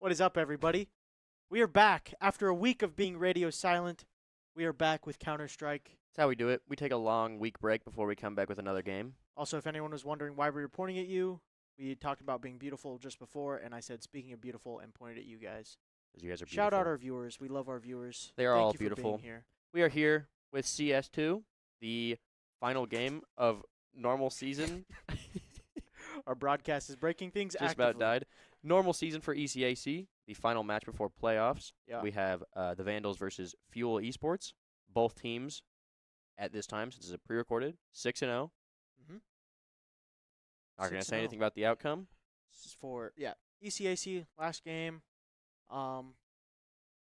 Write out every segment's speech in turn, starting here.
What is up, everybody? We are back. After a week of being radio silent, we are back with Counter-Strike. That's how we do it. We take a long week break before we come back with another game. Also, if anyone was wondering why we were pointing at you, we talked about being beautiful just before, and I said, speaking of beautiful, and pointed at you guys. Because you guys are beautiful. Shout out our viewers. We love our viewers. They are Thank all you beautiful. For being here. We are here with CS2, the final game of normal season. Our broadcast is breaking things Just actively. about died. Normal season for ECAC, the final match before playoffs. Yeah. We have the Vandals versus Fuel Esports. Both teams, at this time, since it's a pre-recorded, 6-0. Mhm. Not going to say 6-0. anything about the outcome. This is for, ECAC, last game.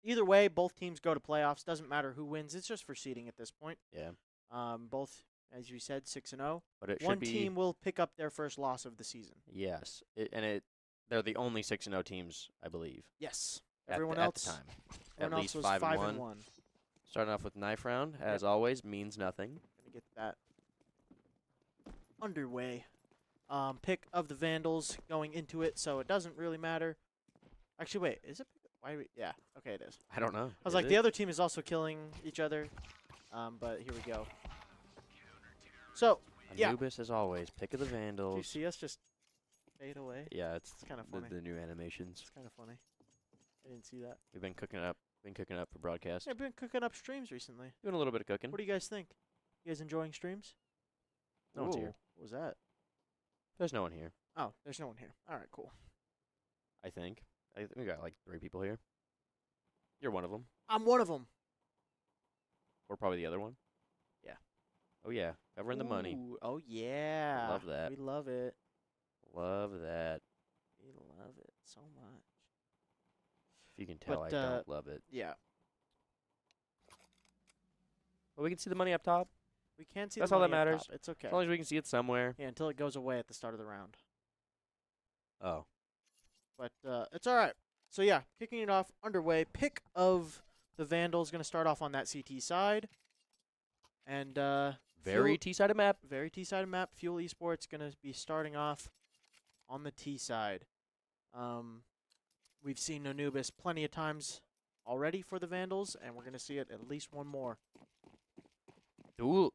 Either way, both teams go to playoffs. Doesn't matter who wins. It's just for seeding at this point. Yeah. Both, as you said, 6-0. But it One should be, team will pick up their first loss of the season. Yes. They're the only 6-0 teams, I believe. Yes. At Everyone the else, time. everyone At else least was 5-1. Starting off with knife round, as always, means nothing. Gonna get that underway. Pick of the Vandals going into it, so it doesn't really matter. Actually, wait, is it? Yeah, okay, it is. I don't know. I was like, the other team is also killing each other, but here we go. So, Anubis, as always, pick of the do you Vandals. see us just fade away? Yeah, it's kind of funny. the new animations. It's kind of funny. I didn't see that. We've been cooking up for broadcast. Yeah, I've been cooking up streams recently. Doing a little bit of cooking. What do you guys think? You guys enjoying streams? No one's here. What was that? There's no one here, Oh, there's no one here. All right, cool. I think. I think we got like 3 people here. You're one of them. I'm one of them. Or probably the other one. Yeah. Oh, yeah. Covering the money. Oh, yeah. Love that. We love it. Love that. We love it so much. If you can tell, But, I don't love it. Yeah. But we can see the money up top. We can't see That's the all that money up matters. top. It's okay. As long as we can see it somewhere. Yeah, until it goes away at the start of the round. Oh. But it's all right. So, yeah, kicking it off underway. Pick of the Vandals going to start off on that CT side. And Very T-sided map. very T-sided map. Fuel Esports going to be starting off on the T side. We've seen Anubis plenty of times already for the Vandals, and we're going to see it at least one more.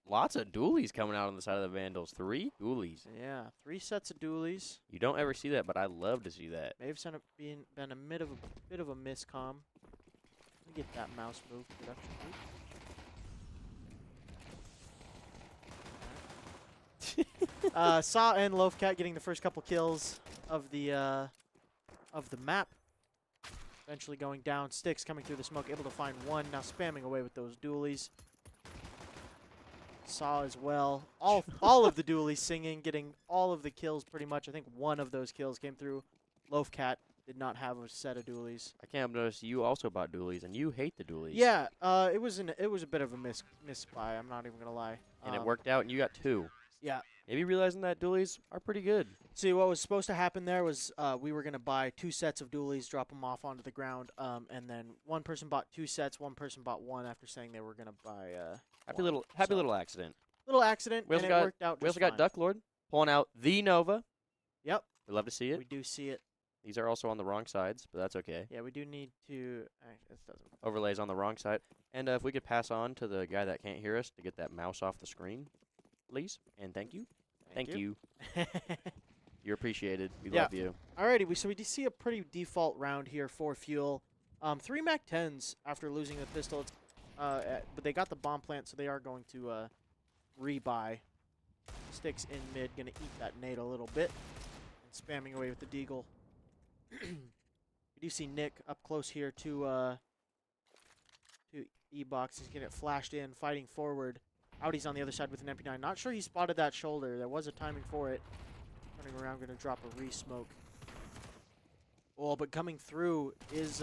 Lots of dualies coming out on the side of the Vandals. 3 dualies. Yeah, 3 sets of dualies. You don't ever see that, but I love to see that. May have been a bit of a miscomm. Let me get that mouse move production group. Saw and Loafcat getting the first couple kills of the map. Eventually going down. Sticks coming through the smoke, able to find one. Now spamming away with those dualies. Saw as well. All of the dualies singing, getting all of the kills pretty much. I think one of those kills came through. Loafcat did not have a set of dualies. I can't notice you also bought dualies, and you hate the dualies. Yeah, it was a bit of a miss buy. I'm not even gonna lie. And it worked out, and you got 2. Yeah. Maybe realizing that dualies are pretty good. See, what was supposed to happen there was we were gonna buy 2 sets of dualies, drop them off onto the ground, and then one person bought 2 sets, one person bought 1 after saying they were gonna buy. Happy one. little accident. Little accident, We and also it got worked out. we just also got fine. Duck Lord pulling out the Nova. Yep, We love to see it. we do see it. These are also on the wrong sides, but that's okay. Yeah, we do need to. This doesn't. Overlays on the wrong side. And if we could pass on to the guy that can't hear us to get that mouse off the screen, please. And thank you. Thank you. You're appreciated. We love you. Alrighty, so we do see a pretty default round here for Fuel. 3 Mac 10s after losing the pistol, but they got the bomb plant, so they are going to rebuy. Sticks in mid, gonna eat that nade a little bit, and spamming away with the deagle. We do see Nick up close here to E-Box. He's getting it flashed in, fighting forward. Outy's on the other side with an MP9. Not sure he spotted that shoulder. There was a timing for it. Turning around, gonna drop a re-smoke. Oh, but coming through is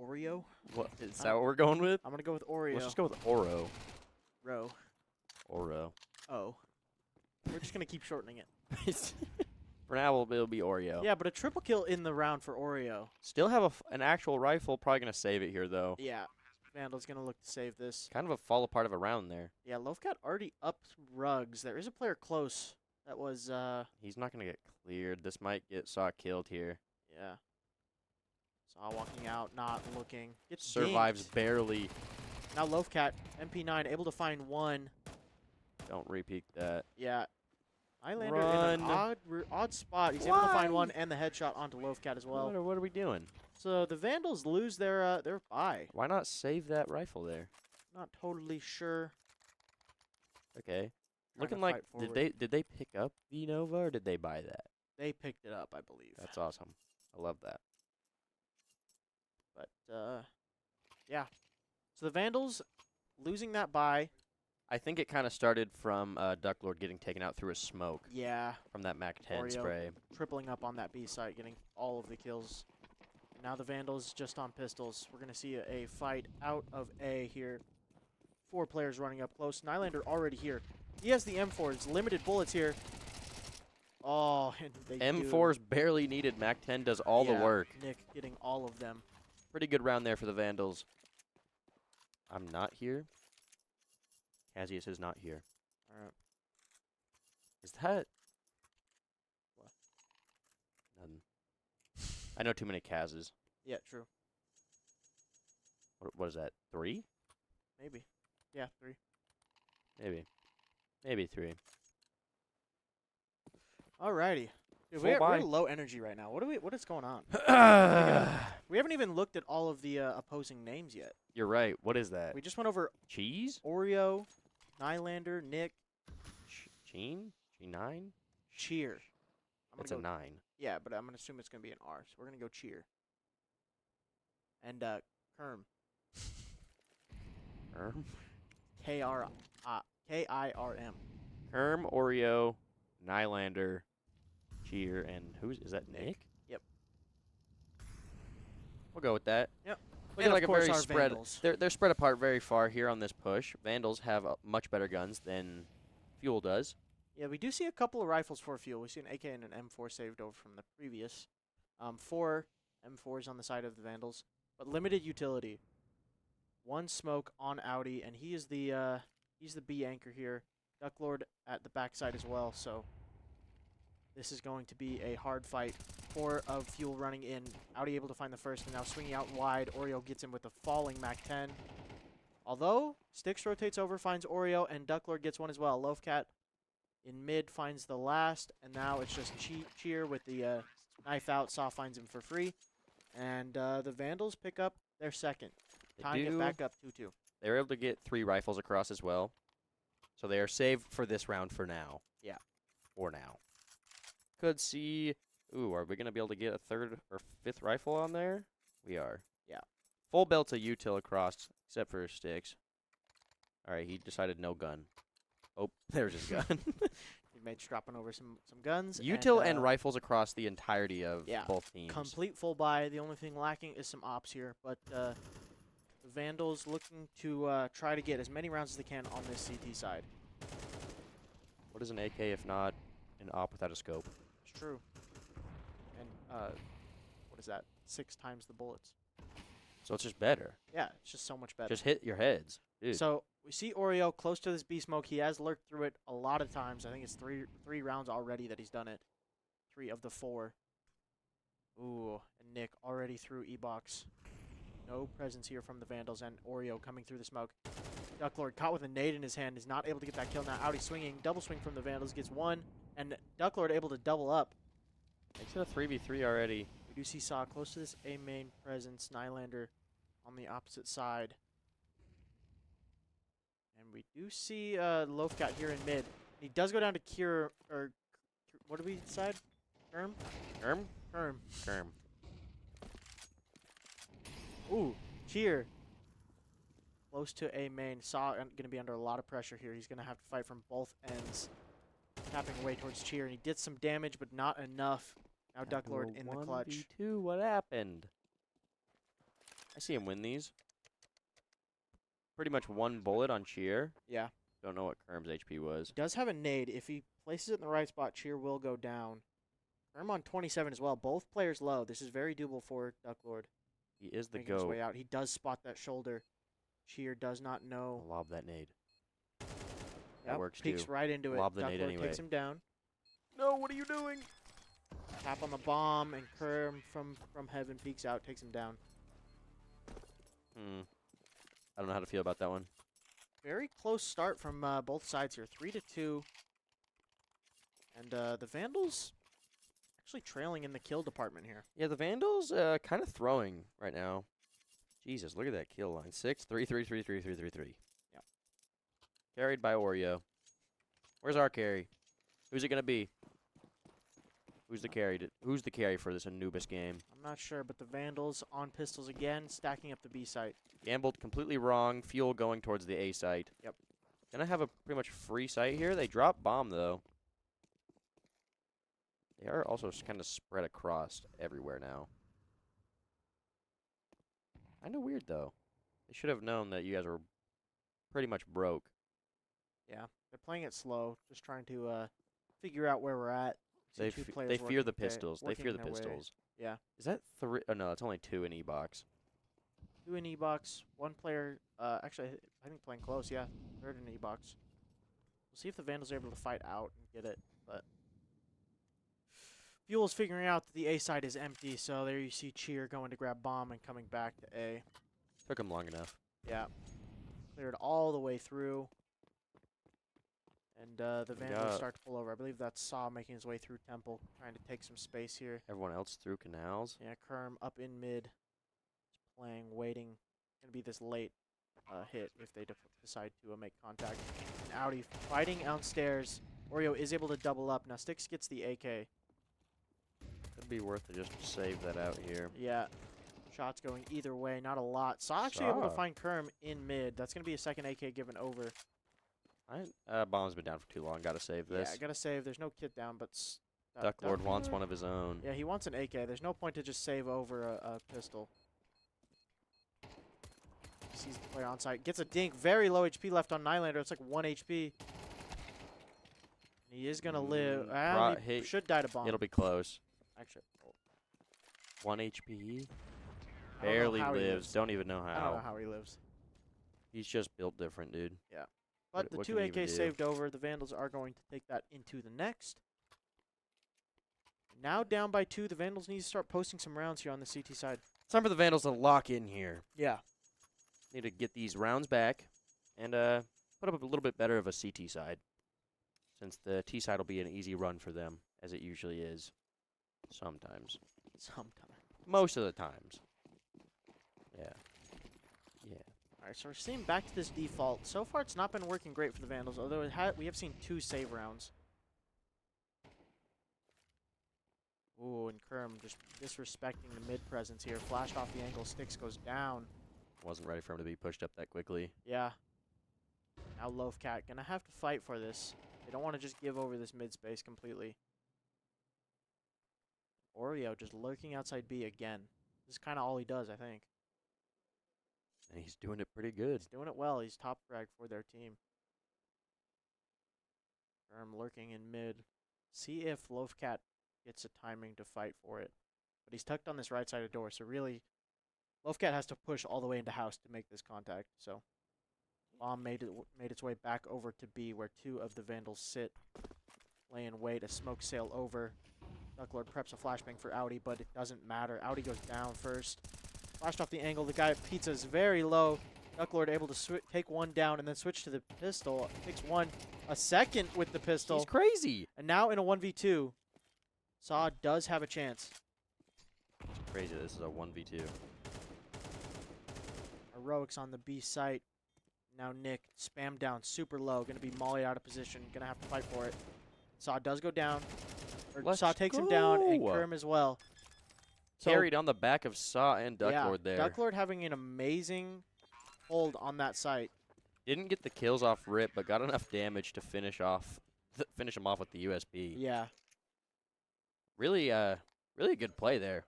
Oreo. What is that? What we're going with? I'm gonna go with Oreo. Let's just go with Oro. Row. Oro. Oh. We're just gonna keep shortening it. For now, it'll be Oreo. Yeah, but a triple kill in the round for Oreo. Still have an actual rifle. Probably gonna save it here though. Yeah. Vandal's gonna look to save this. Kind of a fall apart of a round there. Yeah, Loafcat already up rugs. There is a player close. That was He's not gonna get cleared. This might get Saw killed here. yeah. Saw walking out, not looking. Gets Survives dinked. barely. Now Loafcat, MP9, able to find one. Don't repeat that. Yeah. Highlander in an odd spot. He's able to find one and the headshot onto Loafcat as well. What are we doing? So the Vandals lose their bye. Why not save that rifle there? Not totally sure. Okay. Trying Looking to like fight forward. did they pick up the Nova or did they buy that? They picked it up, I believe. That's awesome. I love that. But yeah. So the Vandals losing that bye. I think it kind of started from Ducklord getting taken out through a smoke Yeah. from that Mac 10 Oreo spray. tripling up on that B site, getting all of the kills. And now the Vandals just on pistols. We're going to see a fight out of A here. 4 players running up close. Nylander already here. He has the M4s. Limited bullets here. Oh, and they M4's barely needed. Mac 10 does all the work. Nick getting all of them. Pretty good round there for the Vandals. I'm not here. Cassius is not here. All right. Is that? What? Nothing. I know too many Kazes. Yeah, true. What is that? 3? Maybe. Yeah, 3. Maybe. Maybe 3. Alrighty. Dude, Full we're buy. low energy right now. What is going on? We haven't even looked at all of the opposing names yet. You're right. What is that? We just went over Cheese? Oreo, Nylander, Nick, Sheen? G9? Cheer. It's a 9. Yeah, but I'm going to assume it's going to be an R, so we're going to go Cheer. And Kerm. Kerm? K-I-R-M. Kerm, Oreo, Nylander, Cheer, and is that Nick? Yep. We'll go with that. Yep. Looking like of a course very our spread. Vandals. They're spread apart very far here on this push. Vandals have much better guns than Fuel does. Yeah, we do see a couple of rifles for Fuel. We see an AK and an M4 saved over from the previous. 4 M4s on the side of the Vandals, but limited utility. 1 smoke on Audi, and he's the B anchor here. Ducklord at the backside as well, so this is going to be a hard fight. 4 of Fuel running in. Audi able to find the first, and now swinging out wide. Oreo gets him with a falling Mac 10. Although, Styx rotates over, finds Oreo, and Ducklord gets one as well. Loafcat in mid finds the last, and now it's just Cheer with the knife out. Saw finds him for free. And the Vandals pick up their second. Tying it back up 2-2. They were able to get 3 rifles across as well. So they are saved for this round for now. Yeah. For now. Could see... Ooh, are we going to be able to get a 3rd or 5th rifle on there? We are. Yeah. Full belt to util across, except for Styx. All right, he decided no gun. Oh, there's his gun. Teammates dropping over some guns. Util and rifles across the entirety of both teams. Complete full buy. The only thing lacking is some ops here, but the Vandals looking to try to get as many rounds as they can on this CT side. What is an AK if not an op without a scope? It's true. And what is that? 6 times the bullets. So it's just better. Yeah, it's just so much better. Just hit your heads. Dude. So we see Oreo close to this B smoke. He has lurked through it a lot of times. I think it's three rounds already that he's done it. 3 of the 4. Ooh, and Nick already through E-box. No presence here from the Vandals, and Oreo coming through the smoke. Ducklord caught with a nade in his hand, is not able to get that kill. Now Audi swinging, double swing from the Vandals, gets 1, and Ducklord able to double up. Makes it a 3v3 already. We do see Saw close to this A main presence. Nylander on the opposite side. And we do see Loafcat here in mid. He does go down to Cure, or what do we decide? Kerm? Kerm? Kerm. Kerm. Ooh, Cheer. Close to A main. Saw going to be under a lot of pressure here. He's going to have to fight from both ends. Tapping away towards Cheer, and he did some damage, but not enough. Now Ducklord in the clutch. 1v2, what happened? I see him win these. Pretty much 1 bullet on Cheer. Yeah. Don't know what Kerm's HP was. He does have a nade. If he places it in the right spot, Cheer will go down. Kerm on 27 as well. Both players low. This is very doable for Ducklord. He is the Making his GOAT. way out. He does spot that shoulder. Cheer does not know. I'll lob that nade. Yep, That works peeks too. right into it. Lob the nade Ducklord anyway. takes him down. No, what are you doing? Tap on the bomb, and Kerm from heaven peeks out, takes him down. I don't know how to feel about that one. Very close start from both sides here, 3-2. And the Vandals actually trailing in the kill department here. Yeah, the Vandals kind of throwing right now. Jesus, look at that kill line. 6, 3, 3, 3, 3, 3, 3, 3. Yeah. Carried by Oreo. Where's our carry? Who's it gonna be? Who's the carry? Who's the carry for this Anubis game? I'm not sure, but the Vandals on pistols again, stacking up the B site. Gambled completely wrong. Fuel going towards the A site. Yep. Gonna have a pretty much free site here. They drop bomb though. They are also kind of spread across everywhere now. Kind of weird though. They should have known that you guys were pretty much broke. Yeah, they're playing it slow, just trying to figure out where we're at. They fear the pistols. They fear the pistols. Yeah. Is that 3? Oh no, it's only 2 in E-box. 2 in E-box, 1 player, actually, I think playing close, yeah. 3rd in E-box. We'll see if the Vandals are able to fight out and get it, but Fuel's figuring out that the A side is empty, so there you see Cheer going to grab bomb and coming back to A. Took him long enough. Yeah. Cleared all the way through. And the Vandals start to pull over. I believe that's Saw making his way through Temple, trying to take some space here. Everyone else through canals. Yeah, Kerm up in mid. Just playing, waiting. Going to be this late hit if they decide to make contact. And Audi fighting downstairs. Oreo is able to double up. Now Styx gets the AK. Could be worth it just to save that out here. Yeah. Shots going either way. Not a lot. Saw actually able to find Kerm in mid. That's going to be a second AK given over. Bomb's been down for too long. Gotta save this. Yeah, gotta save. There's no kit down, but Duck Lord wants one of his own. Yeah, he wants an AK. There's no point to just save over a pistol. Sees the player on site. Gets a dink. Very low HP left on Nylander. It's like 1 HP. He is gonna live. He should die to bomb. It'll be close. Actually, 1 HP. Barely lives. Don't even know how. I don't know how he lives. He's just built different, dude. Yeah. But the 2 AKs saved over. The Vandals are going to take that into the next. Now down by 2. The Vandals need to start posting some rounds here on the CT side. It's time for the Vandals to lock in here. Yeah. Need to get these rounds back and put up a little bit better of a CT side. Since the T side will be an easy run for them, as it usually is. Sometimes. Most of the times. Yeah. Yeah. Alright, so we're seeing back to this default. So far, it's not been working great for the Vandals, although we have seen 2 save rounds. Ooh, and Kerm just disrespecting the mid presence here. Flashed off the angle. Styx goes down. Wasn't ready for him to be pushed up that quickly. Yeah. Now Loafcat gonna have to fight for this. They don't want to just give over this mid space completely. Oreo just lurking outside B again. This is kind of all he does, I think. And he's doing it pretty good. He's doing it well. He's top frag for their team. Kerm lurking in mid. See if Loafcat gets a timing to fight for it. But he's tucked on this right side of door, so really, Loafcat has to push all the way into house to make this contact. So, bomb made its way back over to B, where 2 of the Vandals sit, lay in wait. A smoke sail over. Ducklord preps a flashbang for Audi, but it doesn't matter. Audi goes down first. Flashed off the angle. The guy at Pizza is very low. Ducklord able to take 1 down and then switch to the pistol. Takes a second with the pistol. He's crazy. And now in a 1v2, Saw does have a chance. It's crazy. This is a 1v2. Heroics on the B site. Now Nick spam down super low. Going to be mollied out of position. Going to have to fight for it. Saw does go down. Saw takes him down, and Kerm as well. Carried on the back of Saw and Ducklord there. Ducklord having an amazing hold on that site. Didn't get the kills off rip, but got enough damage to finish him off with the USB. Yeah. Really a good play there.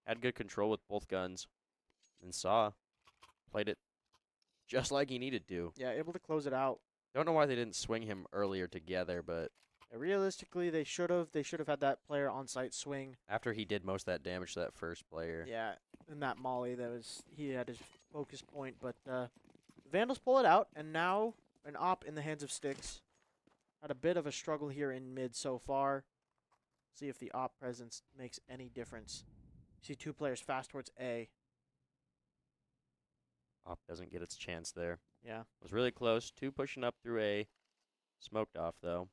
Had good control with both guns. And Saw played it just like he needed to. Yeah, able to close it out. Don't know why they didn't swing him earlier together, but realistically, they should have. They should have had that player on site swing after he did most of that damage to that first player. Yeah, in that molly, he had his focus point. But Vandals pull it out, and now an op in the hands of Styx. Had a bit of a struggle here in mid so far. See if the op presence makes any difference. See 2 players fast towards A. Op doesn't get its chance there. Yeah. Was really close. 2 pushing up through A. Smoked off, though.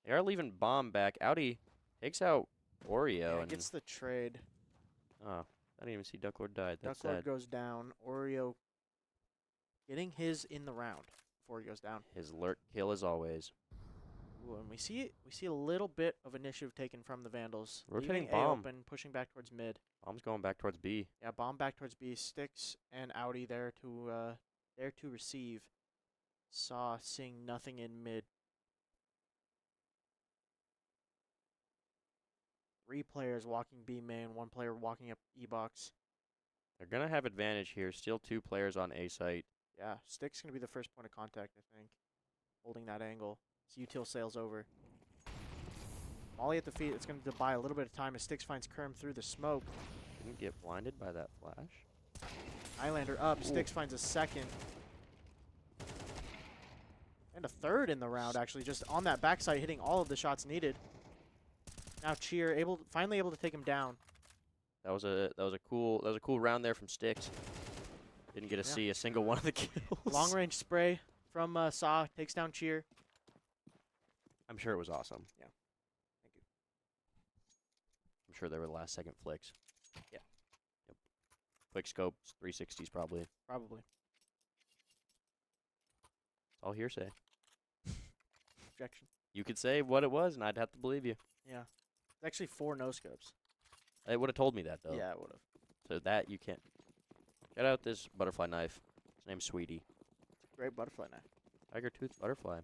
They are leaving bomb back. Audi takes out Oreo. Yeah, And gets the trade. oh, I didn't even see Ducklord died. That's Ducklord sad. goes down. Oreo getting his in the round before he goes down. His lurk kill as always. Ooh, and we see a little bit of initiative taken from the Vandals. Rotating Leaving A bomb. open, pushing back towards mid. Bomb's going back towards B. Yeah, bomb back towards B. Sticks and Audi there to receive. Saw seeing nothing in mid. 3 players walking B main, 1 player walking up E box. They're going to have advantage here. Still 2 players on A site. Yeah, Sticks gonna be the first point of contact, I think. Holding that angle. So util sails over. Molly at the feet. It's gonna buy a little bit of time as Sticks finds Kerm through the smoke. Didn't get blinded by that flash. Islander up. Ooh. Sticks finds a second. And a third in the round, actually, just on that backside, hitting all of the shots needed. Now Cheer finally able to take him down. That was a cool round there from Sticks. Didn't get to see a single one of the kills. Long range spray from Saw takes down Cheer. I'm sure it was awesome. Yeah. Thank you. I'm sure they were the last second flicks. Yeah. Yep. Quick scopes, 360s probably. Probably. It's all hearsay. Objection. You could say what it was, and I'd have to believe you. Yeah. It's actually 4 no scopes. It would have told me that though. Yeah, it would have. So that you can't. Check out this butterfly knife. His name's Sweetie. Great butterfly knife. Tiger tooth butterfly.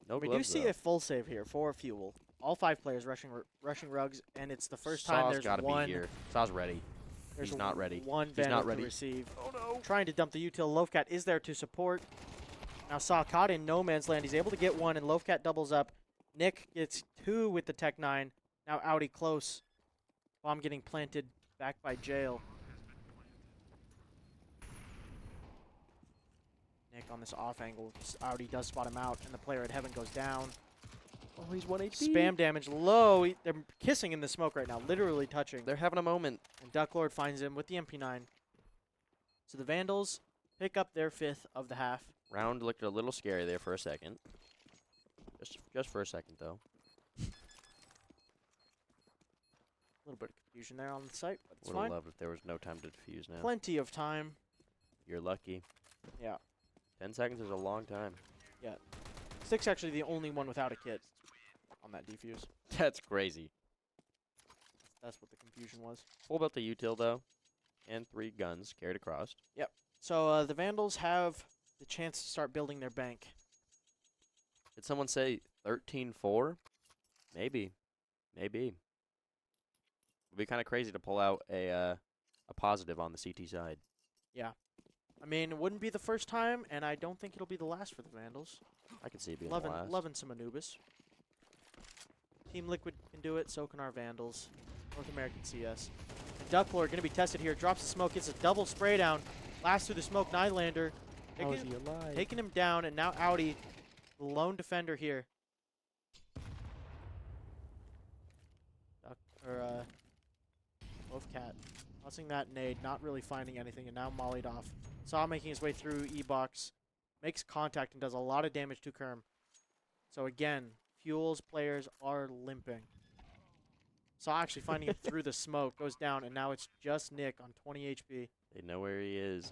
No We gloves do see though. a full save here for Fuel. All 5 players rushing rugs, and it's the first Saw's time there's gotta one. be here. Saw's ready. There's He's not ready. One He's Vandal not ready. to receive. Oh no. Trying to dump the util. Loafcat is there to support. Now Saw caught in no man's land. He's able to get 1, and Loafcat doubles up. Nick gets 2 with the Tech 9. Now Audi close. Bomb getting planted back by Jail. Nick on this off angle. Audi does spot him out, and the player at Heaven goes down. Oh, he's 1 HP. Spam damage low. They're kissing in the smoke right now, literally touching. They're having a moment. And Ducklord finds him with the MP9. So the Vandals pick up their 5th of the half. Round looked a little scary there for a second. Just for a second though. A little bit of confusion there on the site, but it's Would have fine. loved if there was no time to defuse now. Plenty of time. You're lucky. Yeah. 10 seconds is a long time. Stick's actually the only one without a kit on that defuse. That's crazy. That's what the confusion was. Full belt to util though, and 3 guns carried across. So the Vandals have the chance to start building their bank. Did someone say 13-4? Maybe. Maybe. Would be kind of crazy to pull out a positive on the CT side. I mean, it wouldn't be the first time, and I don't think it'll be the last for the Vandals. I could see it being the last. Loving some Anubis. Team Liquid can do it, so can our Vandals. North American CS. And Ducklord going to be tested here. Drops the smoke, gets a double spray down. Blasts through the smoke, Nylander. How is he alive? Taking him down, and now Audi, the lone defender here. Wolfcat. Tossing that nade, not really finding anything, and now mollied off. Saw making his way through E-Box. Makes contact and does a lot of damage to Kerm. So again, Fuel's players are limping. Saw actually finding him through the smoke, goes down, and now it's just Nick on 20 HP. They know where he is.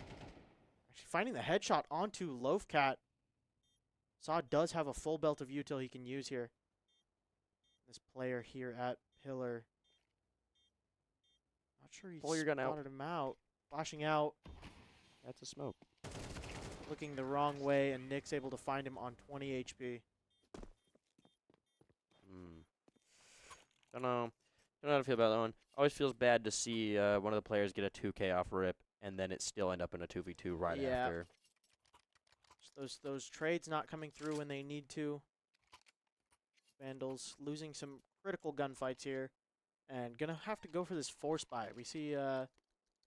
Actually finding the headshot onto Loafcat. Saw does have a full belt of util he can use here. This player here at Pillar. Not sure he Pull your gun out. spotted him out. Flashing out, That's a smoke. looking the wrong way, and Nick's able to find him on 20 HP. Don't know. Don't know how to feel about that one. Always feels bad to see one of the players get a 2K off rip, and then it still end up in a 2v2 right Yeah. after. Just those trades not coming through when they need to. Vandals losing some critical gunfights here, and gonna have to go for this force buy. We see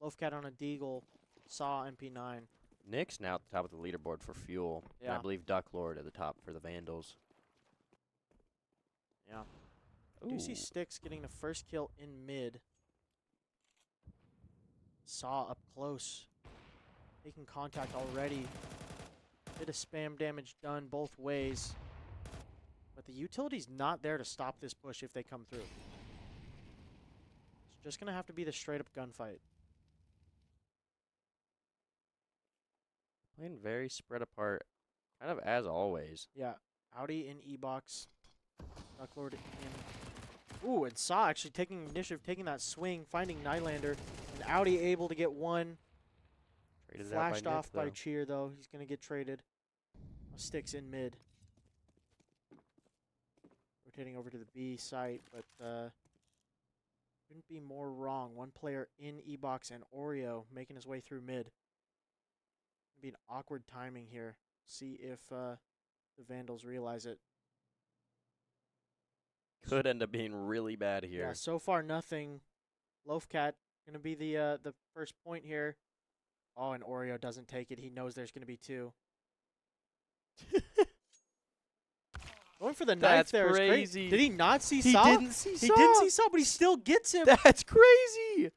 Loafcat on a Deagle, Saw MP9. Nick's now at the top of the leaderboard for Fuel. And I Yeah. believe Ducklord at the top for the Vandals. Yeah. I do see Ooh. Styx getting the first kill in mid. Saw up close. Taking contact already. Bit of spam damage done both ways. But the utility's not there to stop this push if they come through. It's just going to have to be the straight-up gunfight. Playing very spread apart, kind of as always. Yeah, Audi in E-box. Ducklord in. Ooh, and Saw actually taking initiative, taking that swing, finding Nylander. And Audi able to get one. Traded Flashed out by off Nick, by though. Cheer, though. He's going to get traded. Sticks in mid. Rotating over to the B site, but couldn't be more wrong. One player in E-box and Oreo making his way through mid. It'll be an awkward timing here. See if the Vandals realize it. Could end up being really bad here. Yeah, so far nothing. Loafcat going to be the first point here. Oh, and Oreo doesn't take it. He knows there's going to be two. Going for the knife That's there is crazy. great. Did he not see He Saw? didn't see He Saw. didn't see Saw, but he still gets him. That's crazy.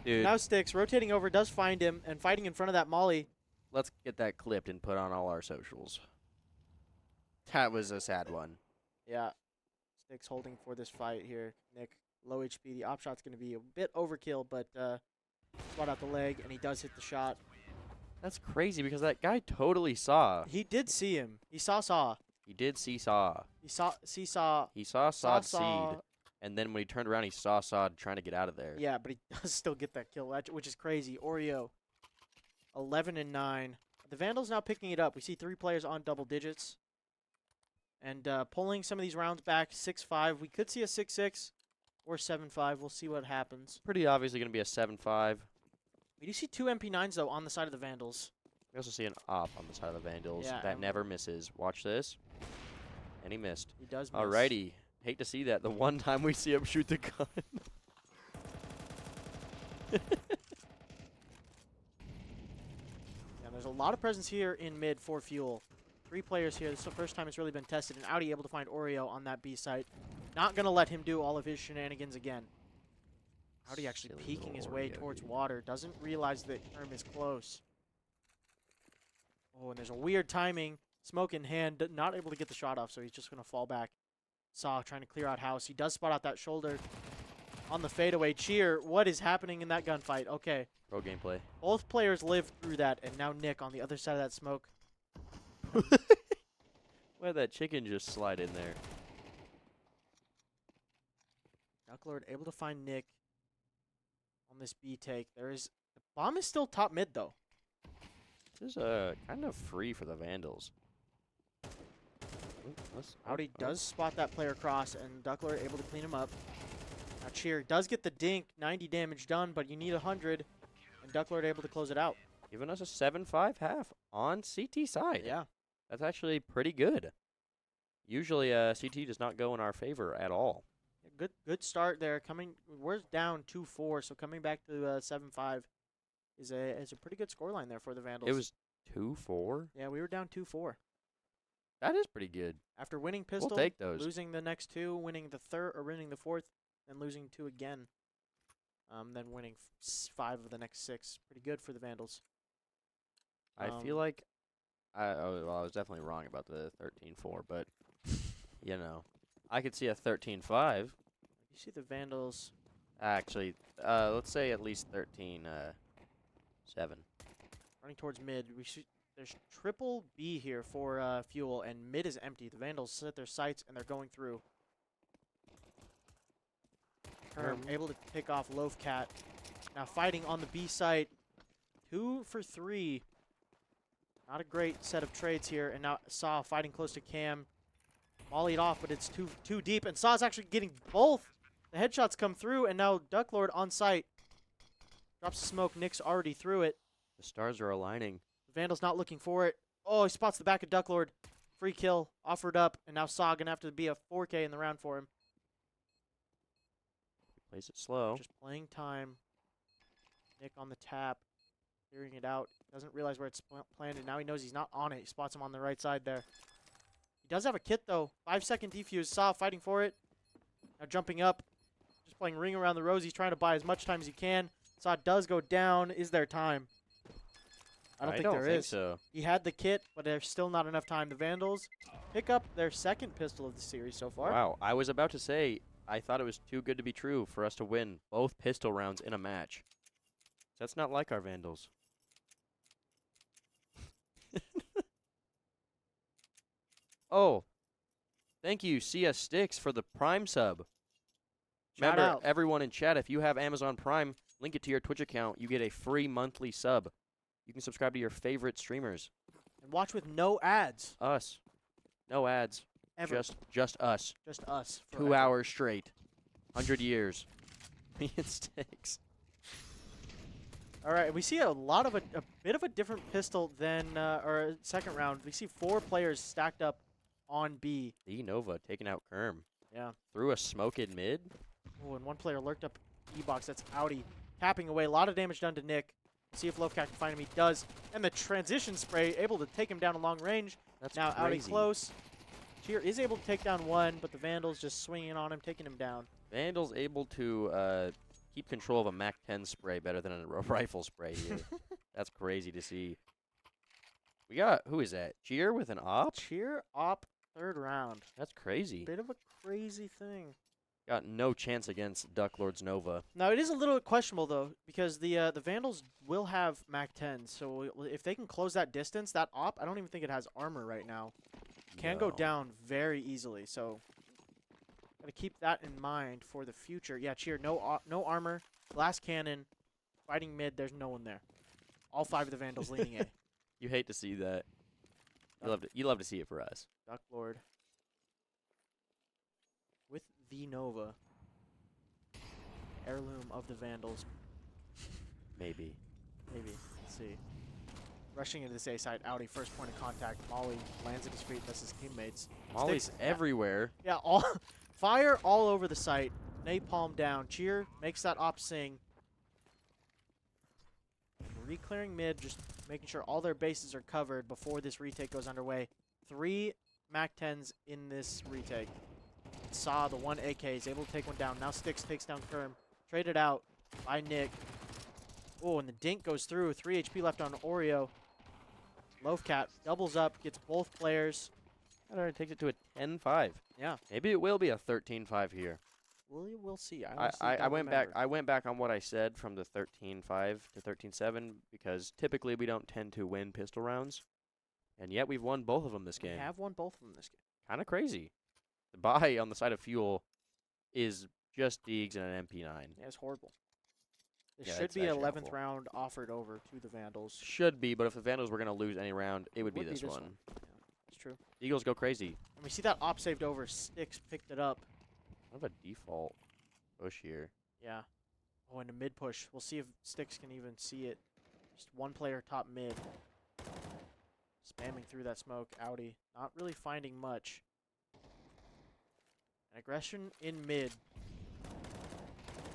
Dude, Now Styx rotating over, does find him, and fighting in front of that Molly. let's get that clipped and put on all our socials. That was a sad one. Yeah. Styx holding for this fight here. Nick, low HP. The op shot's going to be a bit overkill, but spot out the leg, and he does hit the shot. That's crazy because that guy totally saw. He did see him. He saw Saw. He did see Saw. He saw Saw. He saw Saw'd Saw. seed. And then when he turned around, he saw Sod trying to get out of there. Yeah, but he does still get that kill, which is crazy. Oreo, 11 and 9. The Vandals now picking it up. We see 3 players on double digits. And pulling some of these rounds back, 6-5. We could see a 6-6 or 7-5. We'll see what happens. Pretty obviously going to be a 7-5. We do see 2 MP9s, though, on the side of the Vandals. We also see an op on the side of the Vandals. Yeah, that and- never misses. Watch this. And he missed. He does miss. Alrighty. Hate to see that. The one time we see him shoot the gun. Yeah, there's a lot of presence here in mid for Fuel. 3 players here. This is the first time it's really been tested. And Audi able to find Oreo on that B site. Not going to let him do all of his shenanigans again. Audi actually Silly peeking his little way Oreo, towards dude. water. Doesn't realize that Erm is close. Oh, and there's a weird timing. Smoke in hand. Not able to get the shot off, so he's just going to fall back. Saw trying to clear out house. He does spot out that shoulder on the fadeaway. Cheer. What is happening in that gunfight? Okay. Pro gameplay. Both players lived through that, and now Nick on the other side of that smoke. Why'd that chicken just slide in there? Ducklord able to find Nick on this B take. The bomb is still top mid, though. This is kind of free for the Vandals. Audi does spot that player cross, and Ducklord able to clean him up. Now Cheer does get the dink, 90 damage done, but you need 100, and Ducklord able to close it out. Giving us a 7-5 half on CT side. Yeah. That's actually pretty good. Usually CT does not go in our favor at all. Good start there. We're down 2-4, so coming back to 7-5 is a pretty good scoreline there for the Vandals. It was 2-4. Yeah, we were down 2-4. That is pretty good. After winning pistol, We'll take those. losing the next 2, winning the third or winning the 4th, and losing 2 again. Then winning 5 of the next 6. Pretty good for the Vandals. I feel like I was definitely wrong about the 13-4, but you know, I could see a 13-5. You see the Vandals Actually, let's say at least 13-7. running towards mid. There's triple B here for Fuel, and mid is empty. The Vandals set their sights, and they're going through. Herm able to pick off Loafcat. Now fighting on the B site. 2 for 3. Not a great set of trades here. And now Saw fighting close to Cam. Mollied off, but it's too deep. And Saw's actually getting both. The headshots come through, and now Ducklord on site. Drops the smoke. Nick's already through it. The stars are aligning. Vandal's not looking for it. Oh, he spots the back of Ducklord. Free kill. Offered up. And now Saw going to have to be a 4K in the round for him. Plays it slow. Just playing time. Nick on the tap. Clearing it out. Doesn't realize where it's planted. Now he knows he's not on it. He spots him on the right side there. He does have a kit, though. 5-second defuse. Saw fighting for it. Now jumping up, just playing ring around the rosy, trying to buy as much time as he can. Saw does go down. Is there time? I don't think there is. So. He had the kit, but there's still not enough time. The Vandals pick up their second pistol of the series so far. Wow, I was about to say, I thought it was too good to be true for us to win both pistol rounds in a match. That's not like our Vandals. Oh, thank you, CS Sticks, for the Prime sub. Shout Remember, out. everyone in chat, if you have Amazon Prime, link it to your Twitch account. You get a free monthly sub. You can subscribe to your favorite streamers. And watch with no ads. Us. No ads. Ever. Just us. Just us. 2 forever. hours straight. 100 years. Me and Sticks. All right, we see a bit of a different pistol than our second round. We see 4 players stacked up on B. The Nova taking out Kerm. Yeah. Through a smoke in mid. Oh, and one player lurked up E-box. That's Audi. Tapping away. A lot of damage done to Nick. See if Lovecat can find him. He does. And the transition spray able to take him down a long range. That's now crazy. Audi close. Cheer is able to take down one, but the Vandals just swinging on him, taking him down. Vandals able to keep control of a MAC-10 spray better than a rifle spray here. That's crazy to see. We got, who is that? Cheer with an op? Cheer op third round. That's crazy. Bit of a crazy thing. Got no chance against Duck Lord's Nova. Now, it is a little bit questionable, though, because the Vandals will have MAC-10, so if they can close that distance, that op, I don't even think it has armor right now. Can go down very easily, so got to keep that in mind for the future. Yeah, Cheer, no armor, glass cannon, fighting mid, there's no one there. All 5 of the Vandals leaning A. You hate to see that. You love to see it for us. Duck Lord with the Nova. Heirloom of the Vandals. Maybe. Maybe. Let's see. Rushing into this A side. Audi, first point of contact. Molly lands at his feet. That's his teammates. Molly's Sticks, everywhere. Yeah, all fire all over the site. Napalm down. Cheer makes that op sing. Re-clearing mid, just making sure all their bases are covered before this retake goes underway. 3 MAC-10s in this retake. Saw the 1 AK is able to take one down. Now Sticks takes down Kerm. Traded out by Nick. Oh, and the dink goes through. 3 HP left on Oreo. Lovecat doubles up, gets both players. That already takes it to a 10-5. Yeah. Maybe it will be a 13-5 here. We'll see. I went back on what I said from the 13-5 to 13-7 because typically we don't tend to win pistol rounds, and yet we've won both of them this game. We have won both of them this game. Kind of crazy. The buy on the side of fuel is just Deegs and an MP9. Yeah, it's horrible. There Yeah, should it's be an actually 11th awful. round offered over to the Vandals. Should be, but if the Vandals were going to lose any round, it would be this one. Yeah, it's true. Eagles go crazy. And we see that op saved over. Sticks picked it up. Kind of a default push here. Yeah. Oh, and a mid push. We'll see if Sticks can even see it. Just one player top mid. Spamming through that smoke. Audi. Not really finding much. An aggression in mid.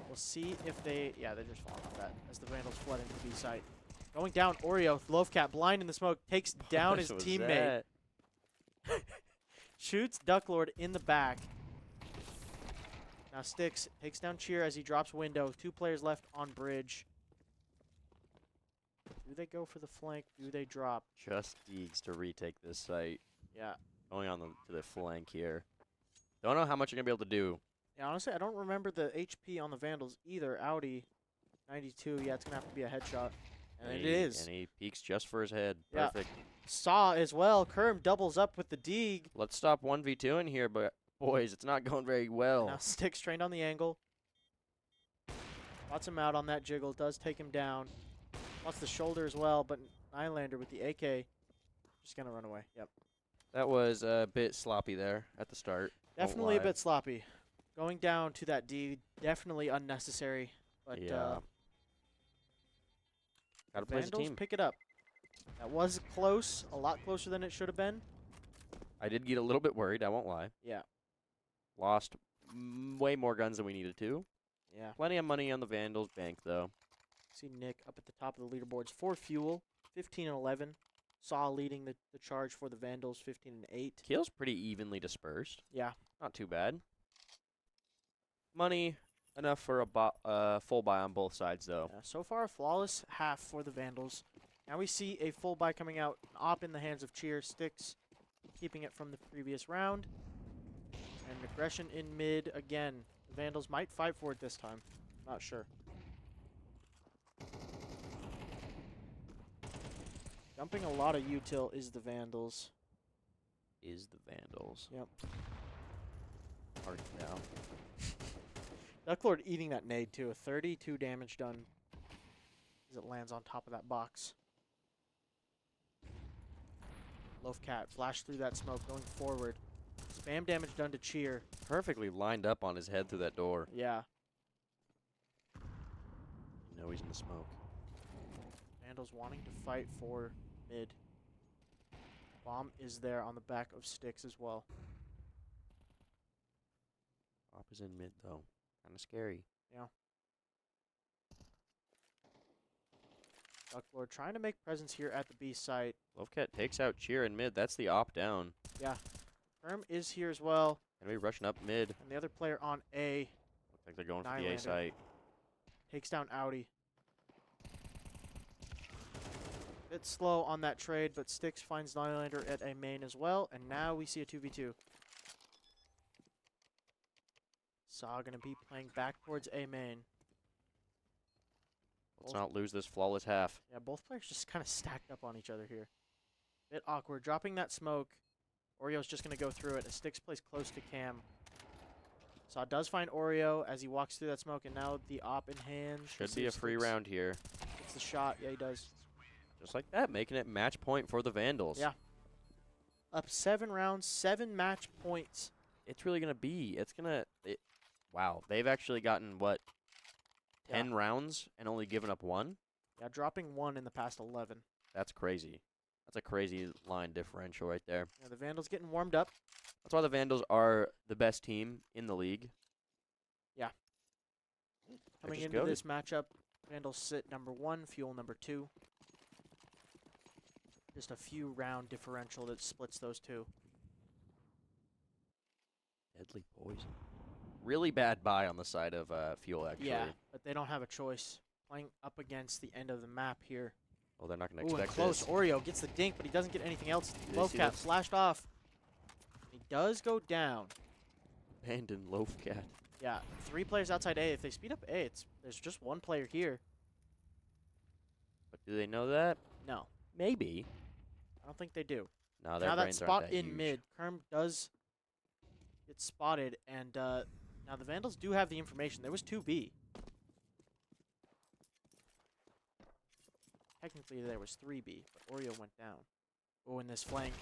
We'll see if they... Yeah, they're just falling off that as the Vandals flood into the B site. Going down, Oreo. Lovecat blind in the smoke. Takes down his What was teammate. that? Shoots Ducklord in the back. Now Sticks takes down Cheer as he drops window. 2 players left on bridge. Do they go for the flank? Do they drop? Just Deegs to retake this site. Yeah. Going on to the flank here. Don't know how much you're going to be able to do. Yeah, honestly, I don't remember the HP on the Vandals either. Audi, 92. Yeah, it's going to have to be a headshot. And it is. And he peeks just for his head. Yeah. Perfect. Saw as well. Kerm doubles up with the Deeg. Let's stop 1v2 in here, but boys, it's not going very well. Now Sticks trained on the angle. Spots him out on that jiggle. Does take him down. Spots the shoulder as well, but Nylander with the AK just going to run away. Yep. That was a bit sloppy there at the start. Definitely a bit sloppy. Going down to that D, definitely unnecessary. But Yeah. Gotta play as a Vandals team. pick it up. That was close, a lot closer than it should have been. I did get a little bit worried, I won't lie. Yeah. Lost way more guns than we needed to. Yeah. Plenty of money on the Vandals bank, though. See Nick up at the top of the leaderboards for Fuel, 15 and 11. Saw leading the charge for the Vandals, 15 and 8. Kills pretty evenly dispersed. Yeah. Not too bad. Money enough for a full buy on both sides, though. Yeah, so far, a flawless half for the Vandals. Now we see a full buy coming out. An op in the hands of Cheer. Sticks keeping it from the previous round. And aggression in mid again. The Vandals might fight for it this time. Not sure. Dumping a lot of util is the Vandals. Is the Vandals. Yep. Hard now. Ducklord eating that nade too. 32 damage done as it lands on top of that box. Loafcat flash through that smoke going forward. Spam damage done to Cheer. Perfectly lined up on his head through that door. Yeah. You know he's in the smoke. Vandals wanting to fight for mid. Bomb is there on the back of Sticks as well. Op is in mid, though. Kind of scary. Yeah. Ducklord trying to make presence here at the B site. Lovecat takes out Cheer in mid. That's the op down. Yeah. Perm is here as well. Gonna be rushing up mid. And the other player on A Looks like they're going for the Nylander A site. takes down Audi. Bit slow on that trade, but Sticks finds Nylander at a main as well. And now we see a 2v2. Saw gonna be playing back towards A main. Let's not lose this flawless half. Yeah, both players just kind of stacked up on each other here. Bit awkward. Dropping that smoke. Oreo's just going to go through it. As Sticks plays close to Cam. Saw does find Oreo as he walks through that smoke, and now the op in hand. Should be a free round here. It's the shot. Yeah, he does. Just like that, making it match point for the Vandals. Yeah. Up 7 rounds, 7 match points. It's really going to be. Wow. They've actually gotten, what, 10 rounds and only given up 1? Yeah, dropping 1 in the past 11. That's crazy. That's a crazy line differential right there. Yeah, the Vandals getting warmed up. That's why the Vandals are the best team in the league. Yeah. Coming just into goated. this matchup, Vandals sit number 1, Fuel number 2. Just a few round differential that splits those two. Deadly poison. Really bad buy on the side of Fuel, actually. Yeah, but they don't have a choice. Playing up against the end of the map here. Oh, they're not going to Ooh, and expect close. this. Oreo gets the dink, but he doesn't get anything else. Did they see Loafcat this? flashed off. He does go down. Abandoned Loafcat. Yeah, 3 players outside A. If they speed up A, there's just 1 player here. But do they know that? No, Maybe. I don't think they do. No, their Now that brains spot aren't that in huge. mid, Kerm does get spotted, and now the Vandals do have the information. There was 2B. Technically, there was 3B, but Oreo went down. Oh, in this flank,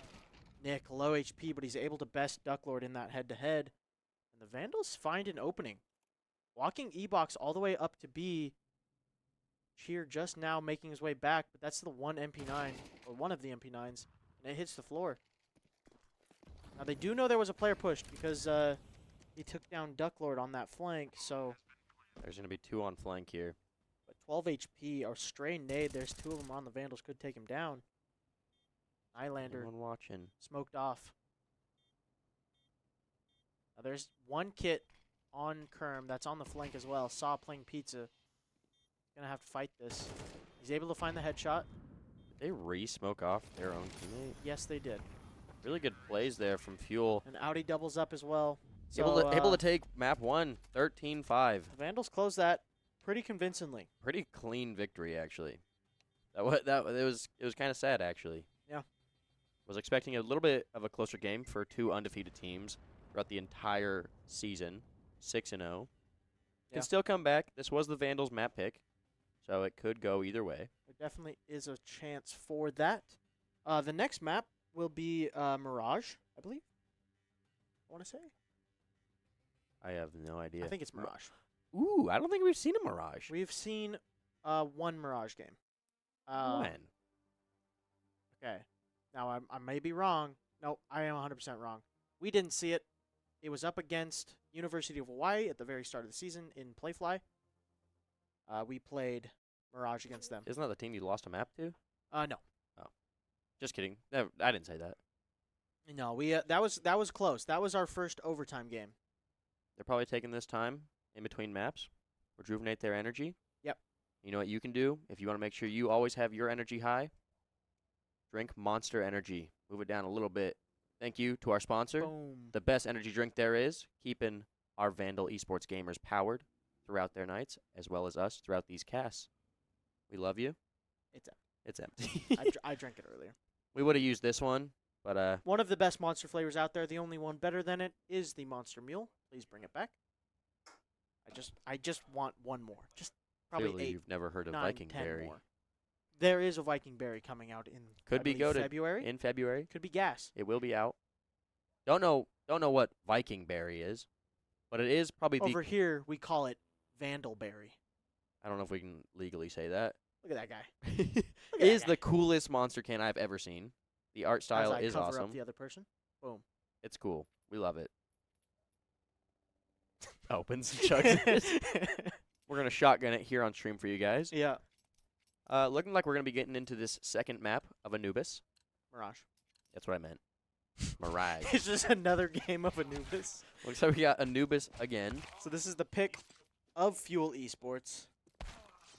Nick, low HP, but he's able to best Ducklord in that head-to-head. And the Vandals find an opening. Walking E-Box all the way up to B. Cheer just now making his way back, but that's the one MP9, or one of the MP9s, and it hits the floor. Now, they do know there was a player pushed because he took down Ducklord on that flank, so... There's going to be 2 on flank here. But 12 HP, or stray nade, there's 2 of them on the Vandals, could take him down. Nylander Anyone watching? smoked off. Now there's 1 kit on Kerm that's on the flank as well. Saw playing pizza. Gonna have to fight this. He's able to find the headshot. Did they re-smoke off their own teammate? Yes, they did. Really good plays there from Fuel. And Audi doubles up as well. Able to take map 1, 13-5. The Vandals close that pretty convincingly. Pretty clean victory, actually. It was kind of sad, actually. Yeah. Was expecting a little bit of a closer game for 2 undefeated teams throughout the entire season, 6-0. Yeah. Can still come back. This was the Vandals map pick, so it could go either way. There definitely is a chance for that. The next map will be Mirage, I believe. I want to say. I have no idea. I think it's Mirage. Ooh, I don't think we've seen a Mirage. We've seen 1 Mirage game. When? Okay. Now, I may be wrong. No, I am 100% wrong. We didn't see it. It was up against University of Hawaii at the very start of the season in Playfly. We played Mirage against them. Isn't that the team you lost a map to? No. Just kidding. Never, I didn't say that. No, we that was close. That was our first overtime game. They're probably taking this time in between maps, rejuvenate their energy. Yep. You know what you can do if you want to make sure you always have your energy high? Drink Monster Energy. Move it down a little bit. Thank you to our sponsor, Boom. the best energy drink there is, keeping our Vandal Esports gamers powered throughout their nights, as well as us throughout these casts. We love you. It's empty. I drank it earlier. We would have used this one, but One of the best monster flavors out there. The only one better than it is the Monster Mule. Please bring it back. I just want one more. Just probably clearly 8, you've never heard of 9, Viking 10 Berry. more. There is a Viking Berry coming out in Could I be believe goated February. In February. Could be gas. It will be out. Don't know what Viking Berry is, but it is probably Over here we call it Vandal Berry. I don't know if we can legally say that. Look at that guy. It Look at is that the guy. coolest monster can I've ever seen. The art style As I is cover awesome. up the other person. Boom. It's cool. We love it. Opens and chugs it. We're going to shotgun it here on stream for you guys. Yeah. Looking like we're going to be getting into this second map of Anubis. Mirage. That's what I meant. Mirage. It's just another game of Anubis. Looks like we got Anubis again. So this is the pick of Fuel Esports.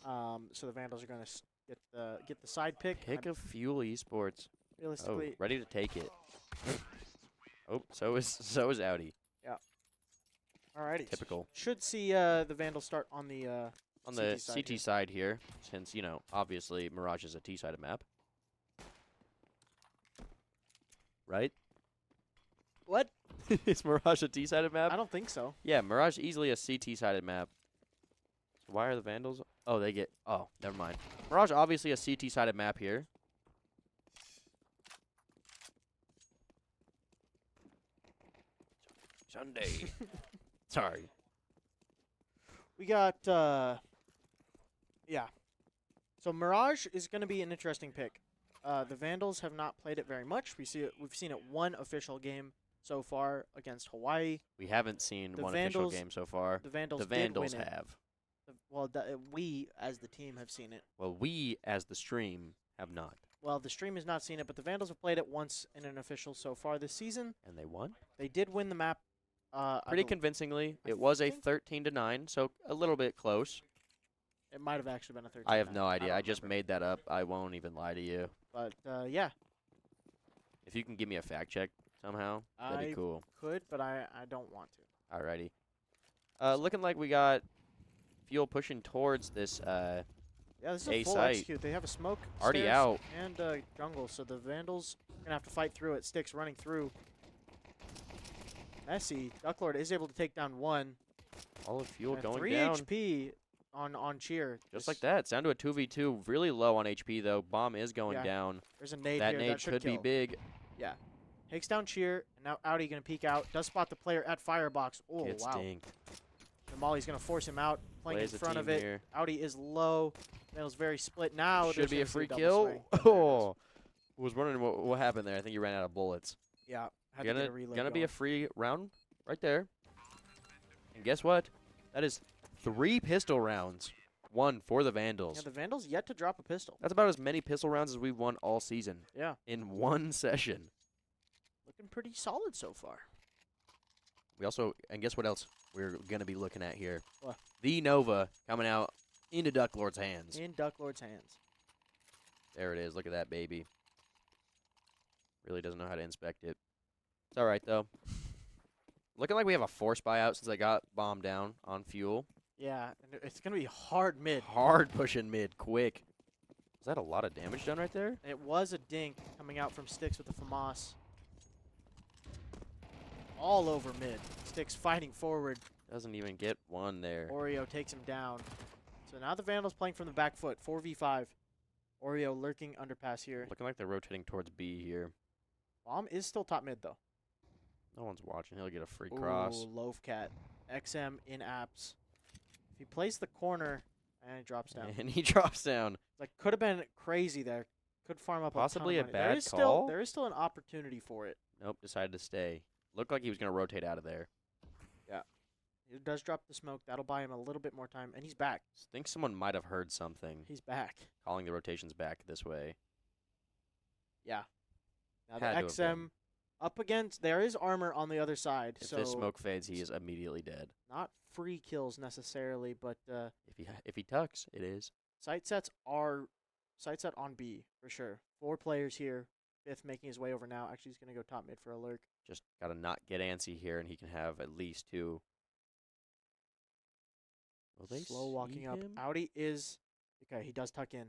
So the Vandals are going to get the side pick. Pick of Fuel Esports. Oh, Realistically, ready to take it. Oh, so is Audi. alrighty. Typical. Should see the Vandals start on the On the CT side CT here. side here, since, you know, obviously Mirage is a T-sided map. Right? What? Is Mirage a T-sided map? I don't think so. Yeah, Mirage easily a CT-sided map. So why are the Vandals? Oh, they get... Oh, never mind. Mirage obviously a CT-sided map here. Sunday. Sorry. We got yeah. So Mirage is going to be an interesting pick. The Vandals have not played it very much. We've seen it one official game so far against Hawaii. We haven't seen The one official Vandals- game so far. The Vandals The did Vandals win it. have. We as the team have seen it. Well, we, as the stream, have not. Well, the stream has not seen it, but the Vandals have played it once in an official so far this season. And they won? They did win the map. Pretty convincingly. I It was a think- 13-9, so a little bit close. It might have actually been a 13. I have no idea. don't I just remember. made that up. I won't even lie to you. But yeah, If you can give me a fact check somehow, that'd be I cool. could, but I don't want to. Alrighty. Looking like we got Fuel pushing towards this. Yeah, this is A a full site. execute. They have a smoke Already stairs out. and jungle, so the Vandals are gonna have to fight through it. Sticks running through. Messy. Ducklord is able to take down one. All of Fuel And going 3 down. HP on Cheer. Just like that. It's down to a 2v2. Really low on HP, though. Bomb is going Yeah. down. There's a nade That here nade that should could kill. be big. Yeah. Takes down Cheer, and now Audi gonna peek out. Does spot the player at Firebox. Oh, Gets wow. dinked. And Molly's gonna force him out, playing Plays in a front of team it. here. Audi is low. Vandals very split. Now Should there's be gonna a free double kill. swing. There it is. Oh. Was wondering what happened there. I think you ran out of bullets. Yeah. Had to get a reload Gonna be going. a free round right there. And guess what? That is 3 pistol rounds. 1 for the Vandals. Yeah, the Vandals yet to drop a pistol. That's about as many pistol rounds as we've won all season Yeah. in one session. Looking pretty solid so far. We also, and guess what else we're going to be looking at here? What? The Nova coming out into Ducklord's hands. In Ducklord's hands. There it is. Look at that baby. Really doesn't know how to inspect it. It's all right, though. Looking like we have a force buyout since I got bombed down on Fuel. Yeah, and it's going to be hard mid. Hard pushing mid, quick. Was that a lot of damage done right there? It was a dink coming out from Sticks with the FAMAS. All over mid. Sticks fighting forward. Doesn't even get one there. Oreo takes him down. So now the Vandals playing from the back foot. 4v5. Oreo lurking underpass here. Looking like they're rotating towards B here. Bomb is still top mid, though. No one's watching. He'll get a free cross. Ooh, Loaf Cat. XM in apps. If he plays the corner, and he drops down. And he drops down. Like, could have been crazy there. Could farm up Possibly a a ton of money. bad there is call? There is still an opportunity for it. Nope, decided to stay. Looked like he was going to rotate out of there. He does drop the smoke. That'll buy him a little bit more time. And he's back. Think someone might have heard something He's back. calling the rotations back this way. Yeah. Now the Had to have been. XM Up against, there is armor on the other side, If so this smoke fades, he is immediately dead. not free kills necessarily, but If he tucks, it is. site set on B for sure. 4 players here. 5th making his way over now. Actually, he's gonna go top mid for a lurk. Just gotta not get antsy here, and he can have at least 2. Will they Slow see walking up. him? Audi is okay. He does tuck in.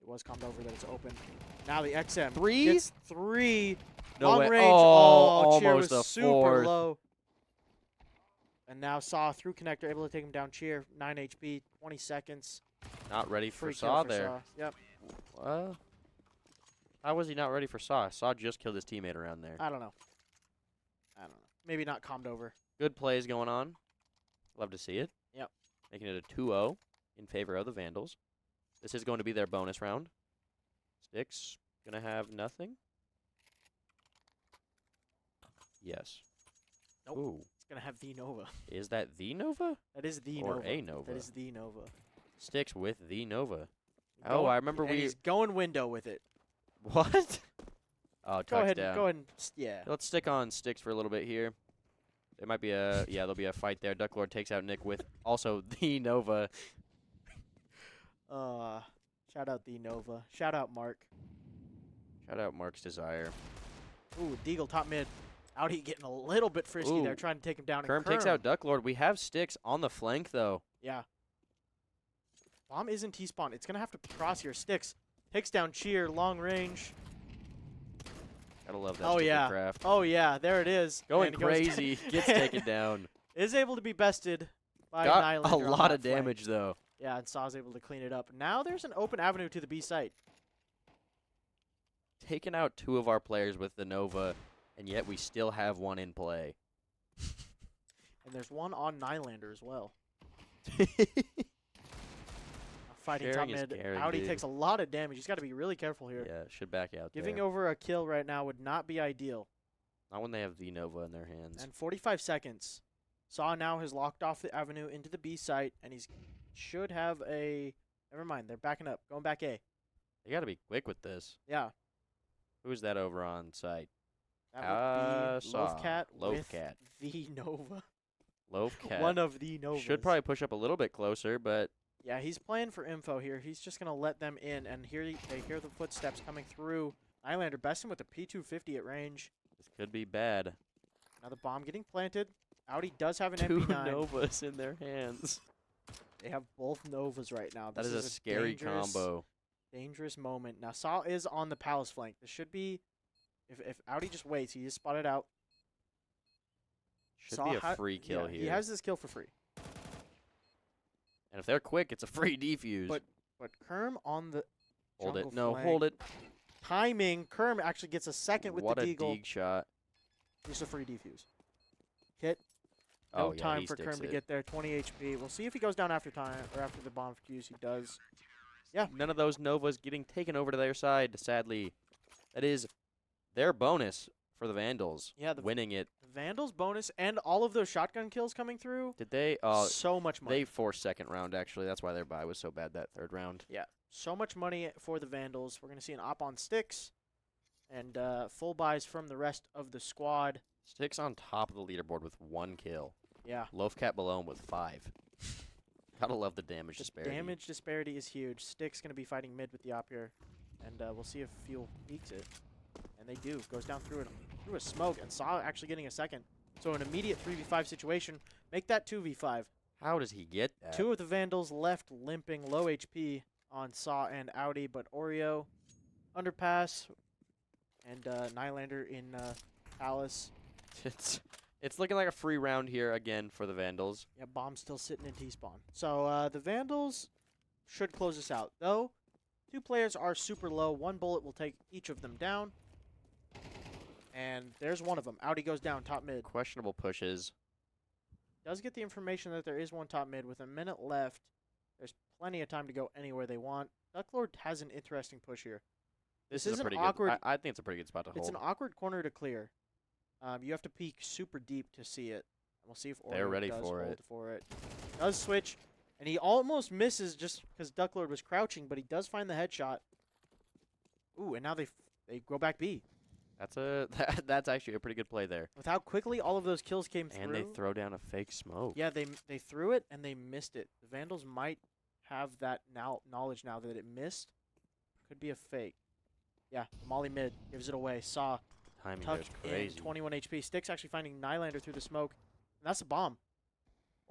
It was calmed over that it's open. Now the XM 3? gets 3. No Long way. range. Oh, Cheer almost was a super 4th. low. And now Saw through connector, able to take him down. Cheer, 9 HP, 20 seconds. Not ready for Free kill Saw for there. Saw. Yep. How was he not ready for Saw? Saw just killed his teammate around there. I don't know. Maybe not calmed over. Good plays going on. Love to see it. Yep. Making it a 2-0 in favor of the Vandals. This is going to be their bonus round. Sticks gonna have nothing. Yes. Nope. Ooh. It's going to have the Nova. Is that the Nova? That is the Or Nova. a Nova? That is the Nova. Sticks with the Nova. Oh, I remember and he's going window with it. What? Oh, Go tucks ahead, down. go ahead and yeah. Let's stick on Sticks for a little bit here. There might be a there'll be a fight there. Ducklord takes out Nick with also the Nova. Shout out the Nova. Shout out Mark. Shout out Mark's Desire. Ooh, Deagle top mid. Audi getting a little bit frisky there, Ooh. trying to take him down. Kerm And takes out Ducklord. We have Sticks on the flank though. Yeah. Bomb is in T-spawn. It's going to have to cross here. Sticks takes down Cheer, long range. Gotta love that. Oh, sticker yeah. craft. Oh, yeah, there it is. Going And it goes crazy. Gets taken down. Is able to be bested by Got Nylander a on lot that of flank. damage though. Yeah, and Saw's able to clean it up. Now there's an open avenue to the B site. Taking out 2 of our players with the Nova, and yet we still have 1 in play. And there's one on Nylander as well. Fighting top Sharing is mid. caring, Audi dude. takes a lot of damage. He's got to be really careful here. Yeah, should back out Giving there. over a kill right now would not be ideal. Not when they have the Nova in their hands. And 45 seconds. Saw now has locked off the avenue into the B site, and he's should have a... Never mind, they're backing up. Going back A. They gotta be quick with this. Yeah. Who's that over on site? That would be Saw. Lovecat with Lovecat. the Nova. Lovecat. One of the Novas. Should probably push up a little bit closer, but Yeah, he's playing for info here. He's just going to let them in, and here they hear the footsteps coming through. Nylander besting with a P250 at range. this could be bad. Now the bomb getting planted. Audi does have an 2 MP9. Novas in their hands. They have both Novas right now. That This is a scary dangerous, combo. Dangerous moment. Now Saw is on the Palace flank. This should be, if Audi just waits, he is spotted out. Should Saw be a free kill yeah, here. He has this kill for free. And if they're quick, it's a free defuse. But Kerm on the hold it. jungle No, flank. hold it. Timing. Kerm actually gets a second with What the a Deagle. deeg shot. Just a free defuse. Hit. Oh, No yeah, time he for sticks Kerm to it. get there. 20 HP. We'll see if he goes down after time or after the bomb fuse. He does. None of those Novas getting taken over to their side, sadly. That is their bonus for the Vandals. Yeah, the winning it. Vandals bonus and all of those shotgun kills coming through. Did they? So much money. They forced second round, actually. That's why their bye was so bad that 3rd round. Yeah, so much money for the Vandals. We're going to see an op on Sticks and full buys from the rest of the squad. Sticks on top of the leaderboard with 1 kill. Yeah. Lovecat below him with 5. Gotta love the damage The disparity. damage disparity is huge. Sticks going to be fighting mid with the op here, and we'll see if Fuel peeks it. And they do. Goes down through a smoke, and Saw actually getting a second. So an immediate 3v5 situation. Make that 2v5. How does he get that? 2 of the Vandals left limping, low HP on Saw and Audi, but Oreo underpass and Nylander in Palace. It's looking like a free round here again for the Vandals. Yeah, bomb still sitting in T-spawn. So the Vandals should close this out. Though, 2 players are super low. 1 bullet will take each of them down. And there's one of them. Audi goes down, top mid. Questionable pushes. Does get the information that there is one top mid. With a minute left, there's plenty of time to go anywhere they want. Ducklord has an interesting push here. This is is a an pretty awkward- good. I think it's a pretty good spot to hold. It's an awkward corner to clear. You have to peek super deep to see it. And we'll see if Oreo They're ready does for hold it. for it. Does switch, and he almost misses just because Ducklord was crouching, but he does find the headshot. Ooh, and now they go back B. That's actually a pretty good play there. With how quickly all of those kills came through. And they throw down a fake smoke. Yeah, they threw it and they missed it. The Vandals might have that knowledge now that it missed. Could be a fake. Yeah, Molly mid gives it away. Saw Timing tucked goes crazy. in 21 HP. Sticks actually finding Nylander through the smoke. And that's a bomb.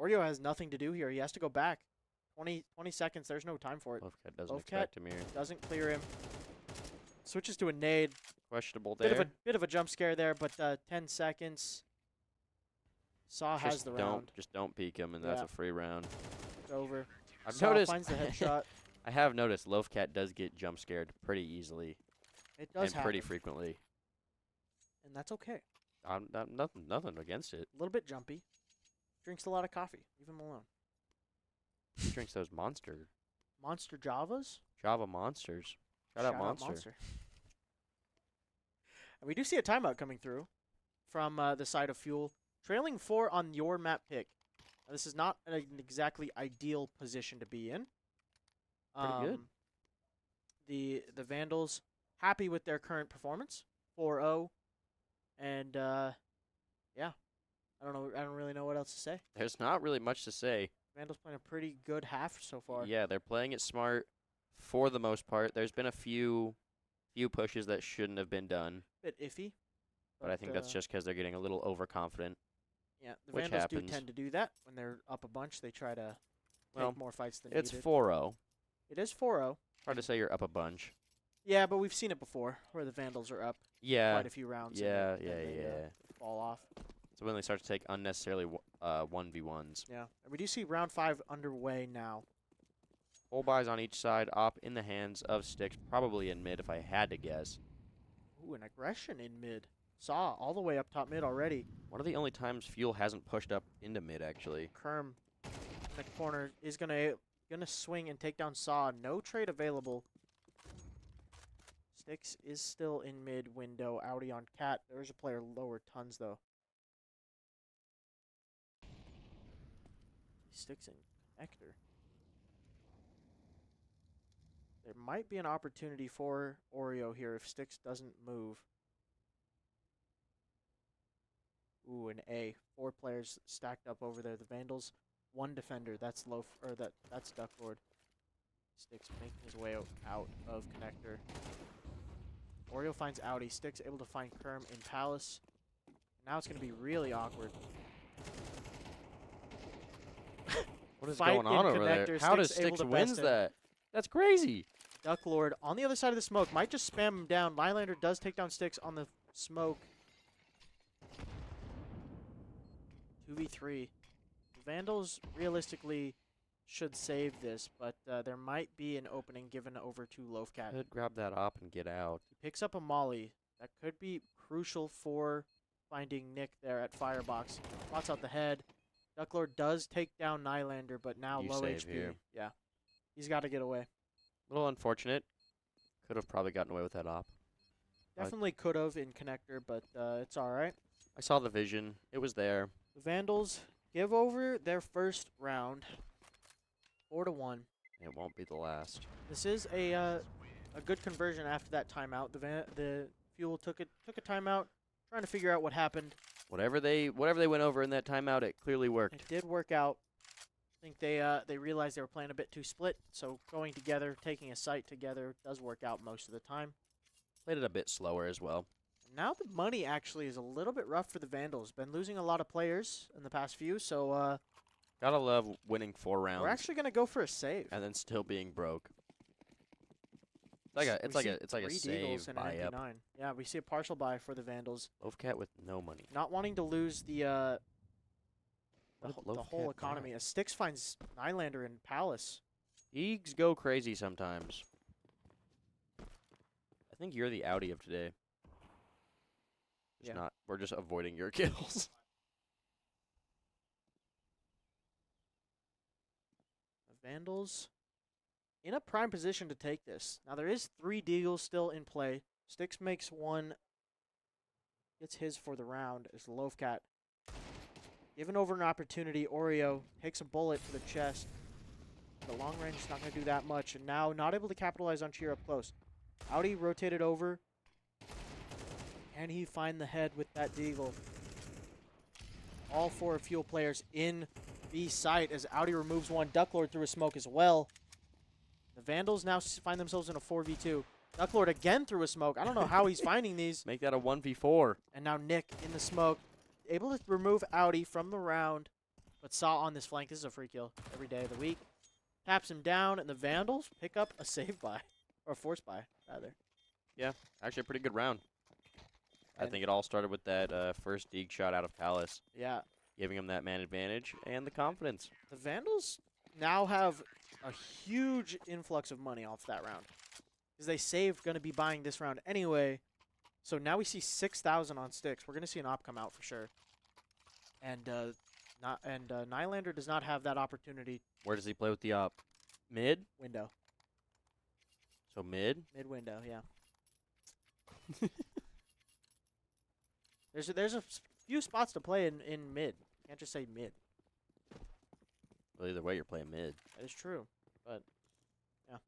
Oreo has nothing to do here. He has to go back. 20 seconds. There's no time for it. Lovecat doesn't Lovecat expect him here. doesn't clear him. Switches to a nade. Questionable there. Bit of a jump scare there, but 10 seconds. Saw has the round. Just don't peek him, and that's Yeah. a free round. It's over. I've Saw noticed. finds the headshot. I have noticed Lovecat does get jump scared pretty easily It does and happen, pretty frequently. and that's okay. Nothing against it. A little bit jumpy. Drinks a lot of coffee. Leave him alone. He drinks those Monster Javas? Java Monsters. Shout out Monster. And we do see a timeout coming through from the side of Fuel. Trailing 4 on your map pick. Now, this is not an exactly ideal position to be in. Pretty good. The Vandals happy with their current performance. 4-0. And yeah. I don't really know what else to say. There's not really much to say. Vandals playing a pretty good half so far. Yeah, they're playing it smart for the most part. There's been a few pushes that shouldn't have been done, Bit iffy. but I think that's just because they're getting a little overconfident. Yeah, the which Vandals happens. do tend to do that when they're up a bunch. They try to Well, take more fights than It's needed. 4-0. It is 4-0. Hard to say you're up a bunch. Yeah, but we've seen it before where the Vandals are up Yeah, quite a few rounds. and yeah, then yeah, they, yeah. fall off. So when they start to take unnecessarily 1v1s. Yeah, and we do see round 5 underway now. Full buys on each side, op in the hands of Sticks, probably in mid if I had to guess. Ooh, an aggression in mid. Saw all the way up top mid already. One of the only times Fuel hasn't pushed up into mid, actually. Kerm in the corner is gonna swing and take down Saw. No trade available. Sticks is still in mid window. Audi on Cat. There's a player lower tons though. Sticks in connector. There might be an opportunity for Oreo here if Sticks doesn't move. Ooh, an A. 4 players stacked up over there. The Vandals, 1 defender. That's that's Ducklord. Sticks making his way out of connector. Oreo finds Audi. Sticks able to find Kerm in Palace. Now it's going to be really awkward. What is Fight going on in over there? connector. How does Sticks able Sticks to wins best him. that? That's crazy. Ducklord on the other side of the smoke. Might just spam him down. Nylander does take down Sticks on the smoke. 2v3. Vandals realistically should save this, but there might be an opening given over to Lovecat. Could grab that op and get out. He picks up a molly. That could be crucial for finding Nick there at Firebox. Spots out the head. Ducklord does take down Nylander, but now You low save HP. here. Yeah. He's got to get away. A little unfortunate. Could have probably gotten away with that op. Definitely could have in connector, but it's all right. I saw the vision. It was there. The Vandals give over their first round, 4-1. It won't be the last. This is a good conversion after that timeout. The Fuel took a timeout, trying to figure out what happened. Whatever they went over in that timeout, it clearly worked. It did work out. I think they realized they were playing a bit too split, so going together, taking a site together does work out most of the time. Played it a bit slower as well. Now the money actually is a little bit rough for the Vandals. Been losing a lot of players in the past few, so Gotta love winning 4 rounds. we're actually gonna go for a save. and then still being broke. We It's like a see 3 save Deagles and an buy up. MP9. Yeah, we see a partial buy for the Vandals. Lovecat with no money. Not wanting to lose the What did the whole Lovecat economy. buy? As Styx finds Nylander in Palace. Eags go crazy sometimes. I think you're the Audi of today. Yeah. We're just avoiding your kills. The Vandals in a prime position to take this. Now there is 3 Deagles still in play. Styx makes 1. Gets his for the round as Lovecat. Given over an opportunity, Oreo takes a bullet to the chest. The long range is not going to do that much, and now not able to capitalize on cheer up close. Audi rotated over. Can he find the head with that deagle? All 4 Fuel players in B site as Audi removes one. Ducklord through a smoke as well. The Vandals now find themselves in a 4v2. Ducklord again through a smoke. I don't know how he's finding these. Make that a 1v4. And now Nick in the smoke. Able to remove Audi from the round. But Saw on this flank. This is a free kill every day of the week. Taps him down, and the Vandals pick up a save buy. Or a force buy, rather. Yeah, actually a pretty good round. I And think it all started with that first dig shot out of Palace, yeah. giving him that man advantage and the confidence. The Vandals now have a huge influx of money off that round. Because they saved going to be buying this round anyway. So now we see 6,000 on sticks. We're going to see an op come out for sure. And Nylander does not have that opportunity Where does he play with the op? Mid? window. So mid? Mid window, yeah. There's a few spots to play in mid. Can't just say mid. Well, either way, you're playing mid. That is true. But, yeah.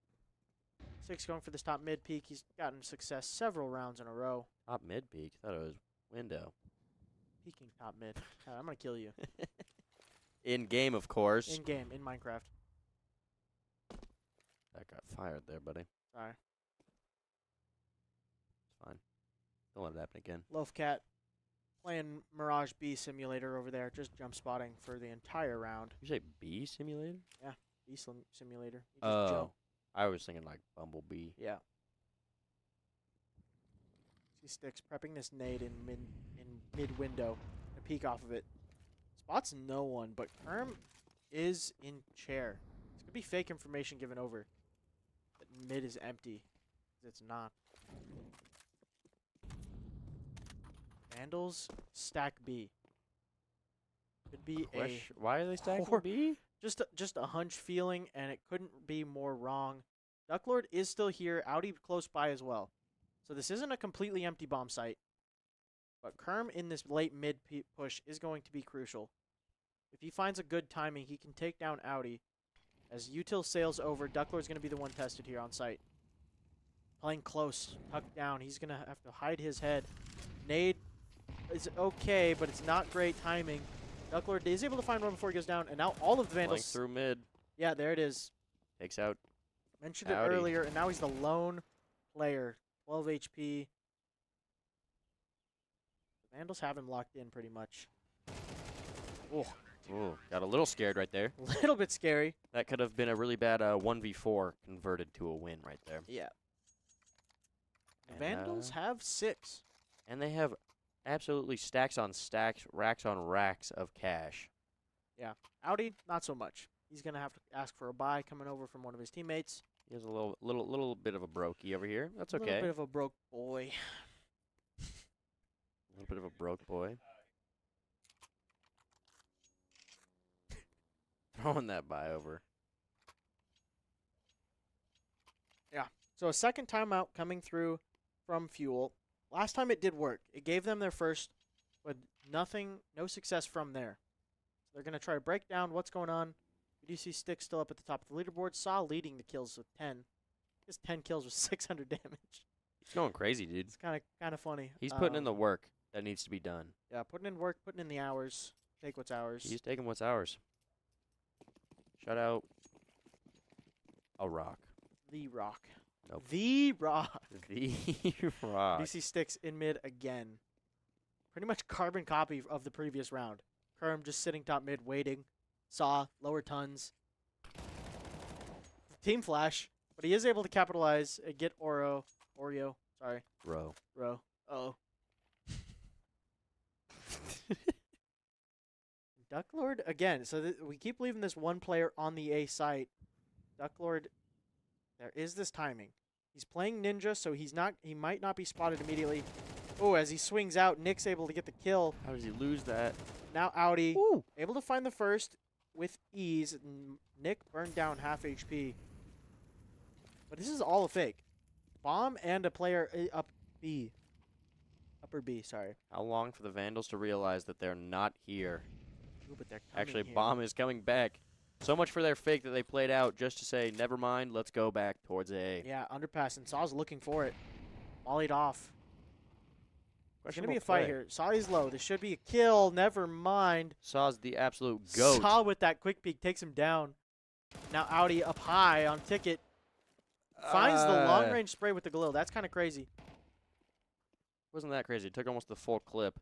Six going for this top mid peak. He's gotten success several rounds in a row. Top mid peak? Thought it was window. Peeking top mid. God, I'm going to kill you. In game, of course. In game, in Minecraft. That got fired there, buddy. Sorry. It's fine. Don't let it happen again. Loafcat playing Mirage B Simulator over there. Just jump spotting for the entire round. You say B simulator? B Simulator. You just Oh. jump. I was thinking like Bumblebee. Yeah. See Sticks prepping this nade in mid window. A peek off of it. Spots no one, but Kerm is in chair. It's gonna be fake information given over. That mid is empty. It's not. Vandals stack B. Could be Why are they stacking Hor- B? just a hunch feeling, and it couldn't be more wrong. Ducklord is still here. Audi close by as well. So this isn't a completely empty bomb site. But Kerm in this late mid push is going to be crucial. If he finds a good timing, he can take down Audi. As Util sails over, Ducklord's going to be the one tested here on site. Playing close, tucked down. He's going to have to hide his head. Nade is okay, but it's not great timing. Ducklord is able to find one before he goes down, and now all of the Vandals. Flank through mid. Yeah, there it is. Takes out. Mentioned it Audi. earlier, and now he's the lone player. 12 HP. The Vandals have him locked in pretty much. Oh, Ooh, got a little scared right there. a little bit scary. That could have been a really bad 1v4 converted to a win right there. Yeah. The And, Vandals have 6. And they have absolutely stacks on stacks, racks on racks of cash. Audi, not so much. He's going to have to ask for a buy coming over from one of his teammates. He has a little bit of a brokey over here. That's A okay. little bit of a broke boy. A little bit of a broke boy. Throwing that buy over. So a second timeout coming through from Fuel. Last time it did work. It gave them their first, but no success from there. So they're going to try to break down what's going on. We do see Stick still up at the top of the leaderboard. Saw leading the kills with 10. His 10 kills with 600 damage. He's going crazy, dude. It's kind of funny. He's putting in the work that needs to be done. Yeah, putting in work, putting in the hours. Take what's ours. He's taking what's ours. Shout out a rock. The Rock. Nope. The Rock. The rock. DC Sticks in mid again. Pretty much carbon copy of the previous round. Kerm just sitting top mid waiting. Saw, lower tons. Team flash. But he is able to capitalize and get Oreo. Sorry. Row. Row. Uh-oh. Ducklord again. So we keep leaving this one player on the A site. Ducklord, there is this timing. He's playing ninja, so he might not be spotted immediately. Oh, as he swings out, Nick's able to get the kill. How does he lose that? Now Audi Ooh. able to find the first with ease. Nick burned down half HP. But this is all a fake. Bomb and a player up B. Upper B, sorry. How long for the Vandals to realize that they're not here? Ooh, but they're coming Actually, here. Bomb is coming back. So much for their fake that they played out just to say, never mind, let's go back towards A. Yeah, underpass, and Saw's looking for it. Volleyed off. There's going to be a fight here. Saw is low. This should be a kill. Never mind. Saw's the absolute goat. Saw with that quick peek takes him down. Now Audi up high on ticket. Finds the long-range spray with the Galil. That's kind of crazy. Wasn't that crazy? It took almost the full clip.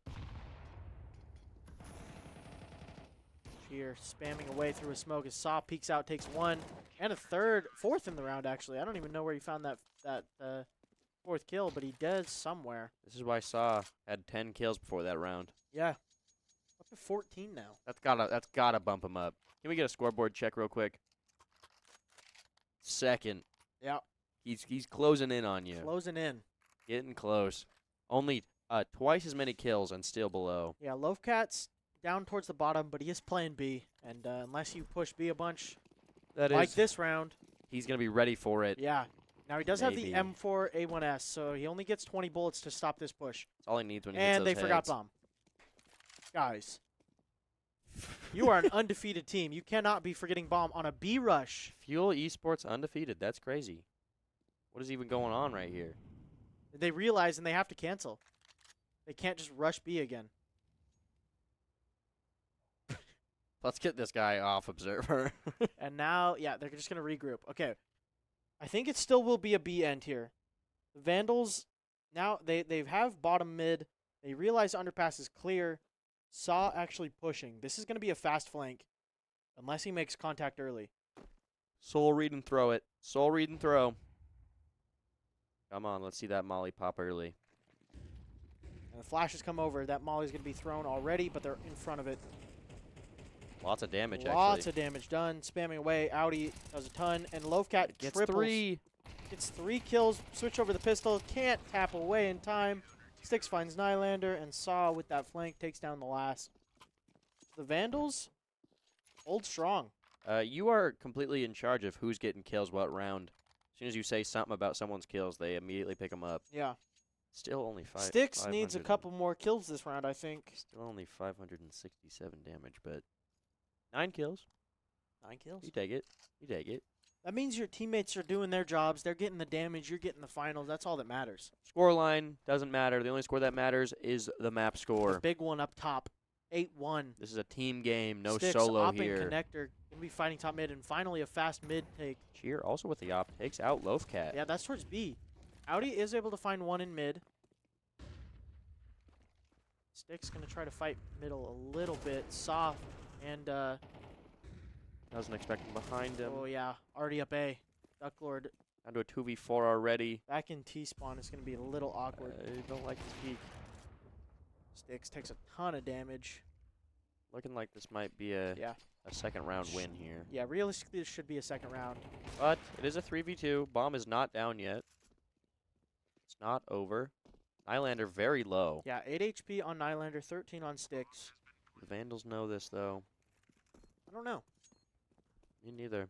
Here, spamming away through a smoke as Saw peeks out, takes one, and a fourth in the round, actually. I don't even know where he found that fourth kill, but he does somewhere. This is why Saw had 10 kills before that round. Yeah. Up to 14 now. That's gotta bump him up. Can we get a scoreboard check real quick? Second. Yeah. He's closing in on you. Closing in. Getting close. Only twice as many kills and still below. Yeah, Loafcat's down towards the bottom, but he is playing B. And unless you push B a bunch, like this round, he's going to be ready for it. Yeah. Now he does have the M4A1S, so he only gets 20 bullets to stop this push. That's all he needs when he hits those And they forgot bomb. Guys, you are an undefeated team. You cannot be forgetting bomb on a B rush. Fuel Esports undefeated. That's crazy. What is even going on right here? They realize and they have to cancel. They can't just rush B again. Let's get this guy off Observer. And now, yeah, they're just going to regroup. Okay. I think it still will be a B end here. The Vandals, now they have bottom mid. They realize underpass is clear. Saw actually pushing. This is going to be a fast flank. Unless he makes contact early. Soul read and throw it. Soul read and throw. Come on, let's see that molly pop early. And the flashes come over. That molly's going to be thrown already, but they're in front of it. Lots of damage, actually. Lots of damage done. Spamming away. Audi does a ton. And Loafcat gets triples. 3. Gets 3 kills. Switch over the pistol. Can't tap away in time. Sticks finds Nylander. And Saw with that flank takes down the last. The Vandals hold strong. You are completely in charge of who's getting kills what round. As soon as you say something about someone's kills, they immediately pick them up. Yeah. Still only 5. Sticks needs a couple more kills this round, I think. Still only 567 damage, but 9 kills. 9 kills? You take it. You take it. That means your teammates are doing their jobs. They're getting the damage. You're getting the finals. That's all that matters. Scoreline doesn't matter. The only score that matters is the map score. The big one up top. 8-1. This is a team game. No Sticks, solo op here. and Connector going to be fighting top mid. And finally a fast mid take. Cheer also with the op. Takes out Loafcat. Yeah, that's towards B. Audi is able to find one in mid. Sticks going to try to fight middle a little bit. Soft. And, Wasn't expecting behind him. oh, yeah. Already up A. Ducklord. Down to a 2v4 already. Back in T-spawn is going to be a little awkward. I don't like this peak. Sticks takes a ton of damage. Looking like this might be a second round win here. Yeah, realistically, this should be a second round. But it is a 3v2. Bomb is not down yet. It's not over. Nylander very low. Yeah, 8 HP on Nylander, 13 on Sticks. The Vandals know this, though. I don't know. Me neither.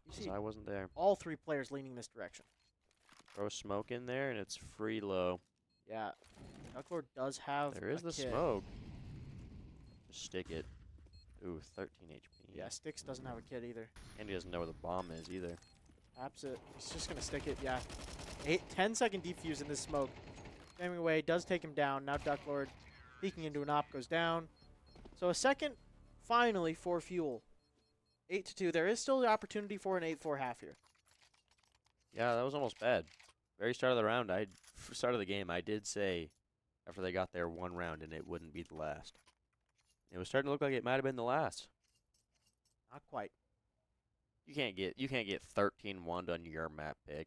You 'Cause see I wasn't there. all 3 players leaning this direction. Throw smoke in there, and it's free low. Yeah, Ducklord does have There is a the kit. smoke. Just stick it. Ooh, 13 HP. Yeah, Sticks doesn't have a kit either. And he doesn't know where the bomb is either. Taps it. He's just going to stick it. Yeah. 10-second defuse in this smoke. Spamming away does take him down. Now Ducklord peeking into an op goes down. So a second, finally, for Fuel. 8-2. There is still the opportunity for an 8-4 half here. Yeah, that was almost bad. Very start of the round, start of the game, I did say after they got there one round and it wouldn't be the last. It was starting to look like it might have been the last. Not quite. You can't get 13-1 on your map pick.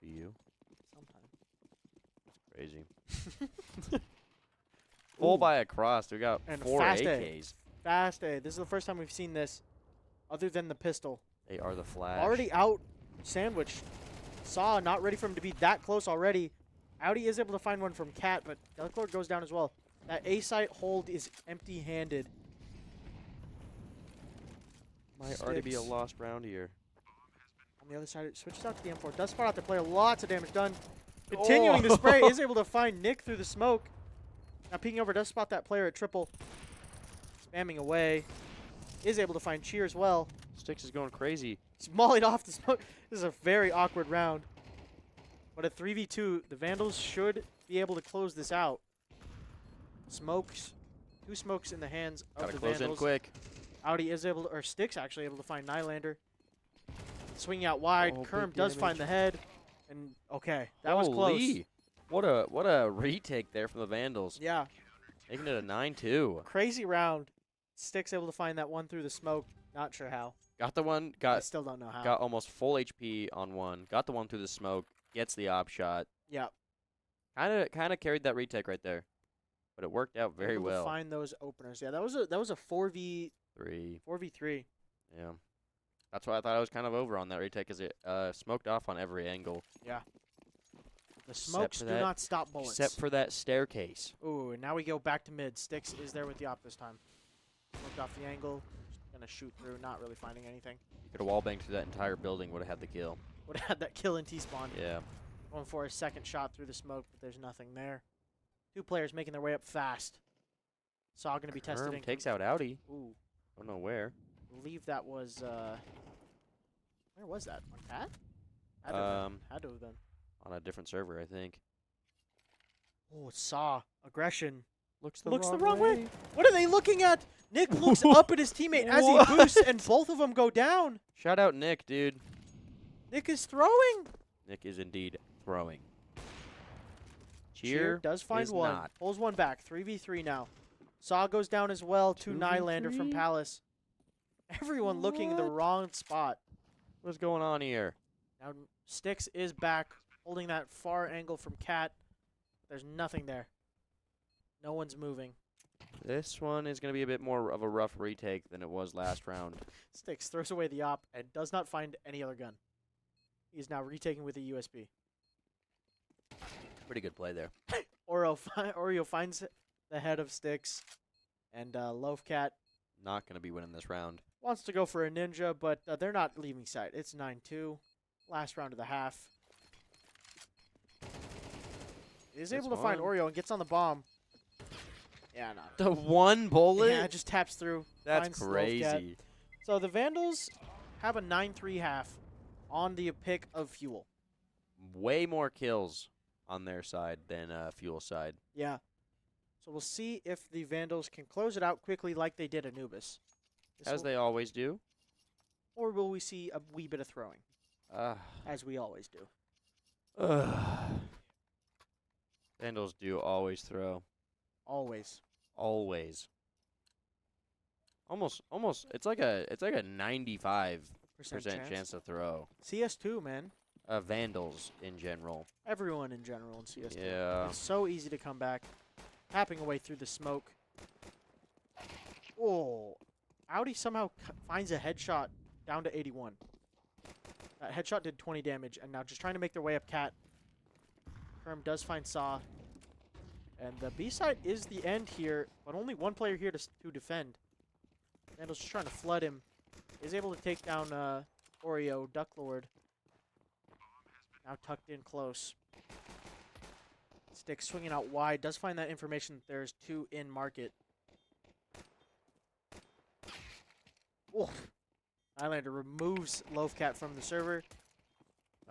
Do you? Sometime. That's crazy. Full by a cross. We got And 4 fast AKs. Fast A. This is the first time we've seen this other than the pistol. They are the Flash. Already out sandwiched. Saw not ready for him to be that close already. Audi is able to find one from Cat, but Ducklord goes down as well. That A site hold is empty-handed. Might already be a lost round here. On the other side, it switches out to the M4. Does spot out the player. Lots of damage done. Continuing the spray. Is able to find Nick through the smoke. Now peeking over. Does spot that player at triple. Spamming away. Is able to find Cheer as well. Sticks is going crazy. He's mollied off the smoke. This is a very awkward round. But at 3v2, the Vandals should be able to close this out. Smokes. 2 smokes in the hands of Gotta the close Vandals. in quick. Audi is able to, or Sticks actually able to find Nylander. Swinging out wide. Oh, Kerm big does find damage. the head. And okay, that was close. Holy. What a retake there from the Vandals. Yeah, Making it a 9-2. crazy round. Sticks able to find that one through the smoke. Not sure how. Got the one. I still don't know how. Got almost full HP on one. Got the one through the smoke. Gets the op shot. Yeah. Kind of carried that retake right there, but it worked out very Able to well. find those openers. Yeah, that was a 4v3. 3. Yeah. That's why I thought I was kind of over on that retake, because it smoked off on every angle. Yeah. The smokes for do that- not stop bullets. Except for that staircase. Ooh, and now we go back to mid. Sticks is there with the op this time. Looked off the angle. Just gonna shoot through, not really finding anything. You could have wallbanged through that entire building, would have had the kill. Would have had that kill in T-spawn. Yeah. Going for a second shot through the smoke, but there's nothing there. 2 players making their way up fast. Saw gonna be tested. Kerm takes out Audi. Ooh, Don't know where. I believe that was where was that? On Cat? Had to have been. Had to have been. On a different server, I think. Oh, Saw aggression. Looks the wrong way. What are they looking at? Nick looks up at his teammate as What? he boosts, and both of them go down. Shout out Nick, dude. Nick is throwing. Nick is indeed throwing. Cheer does find is one. not. Pulls one back. 3v3 now. Saw goes down as well to 2v3? Nylander from Palace. Everyone looking in the What? wrong spot. What's going on here? Now Sticks is back, holding that far angle from Cat. There's nothing there. No one's moving. This one is going to be a bit more of a rough retake than it was last round. Sticks throws away the op and does not find any other gun. He's now retaking with a USB. Pretty good play there. Oreo finds the head of Sticks, and Loafcat Not going to be winning this round. wants to go for a ninja, but they're not leaving sight. It's 9-2. Last round of the half. Is That's able to find fine. Oreo and gets on the bomb. Yeah, no. The one bullet? Yeah, just taps through. That's finds Loafcat. crazy. So the Vandals have a 9-3 half on the pick of Fuel. Way more kills on their side than Fuel side. Yeah. So we'll see if the Vandals can close it out quickly like they did Anubis. As they always do. Or will we see a wee bit of throwing, Uh, as we always do? Vandals do always throw. Always. Always. Almost. It's like a 95% chance to throw. CS2, man. Vandals in general. Everyone in general in CS2. Yeah. It's so easy to come back. Tapping away through the smoke. Oh. Audi somehow finds a headshot down to 81. That headshot did 20 damage, and now just trying to make their way up Cat. Kerm does find Saw. And the B side is the end here, but only one player here to defend. Vandals just trying to flood him. Is able to take down Oreo, Duck Lord. Now tucked in close. Stick swinging out wide. Does find that information that there's 2 in market. Oof. Nylander removes Loafcat from the server.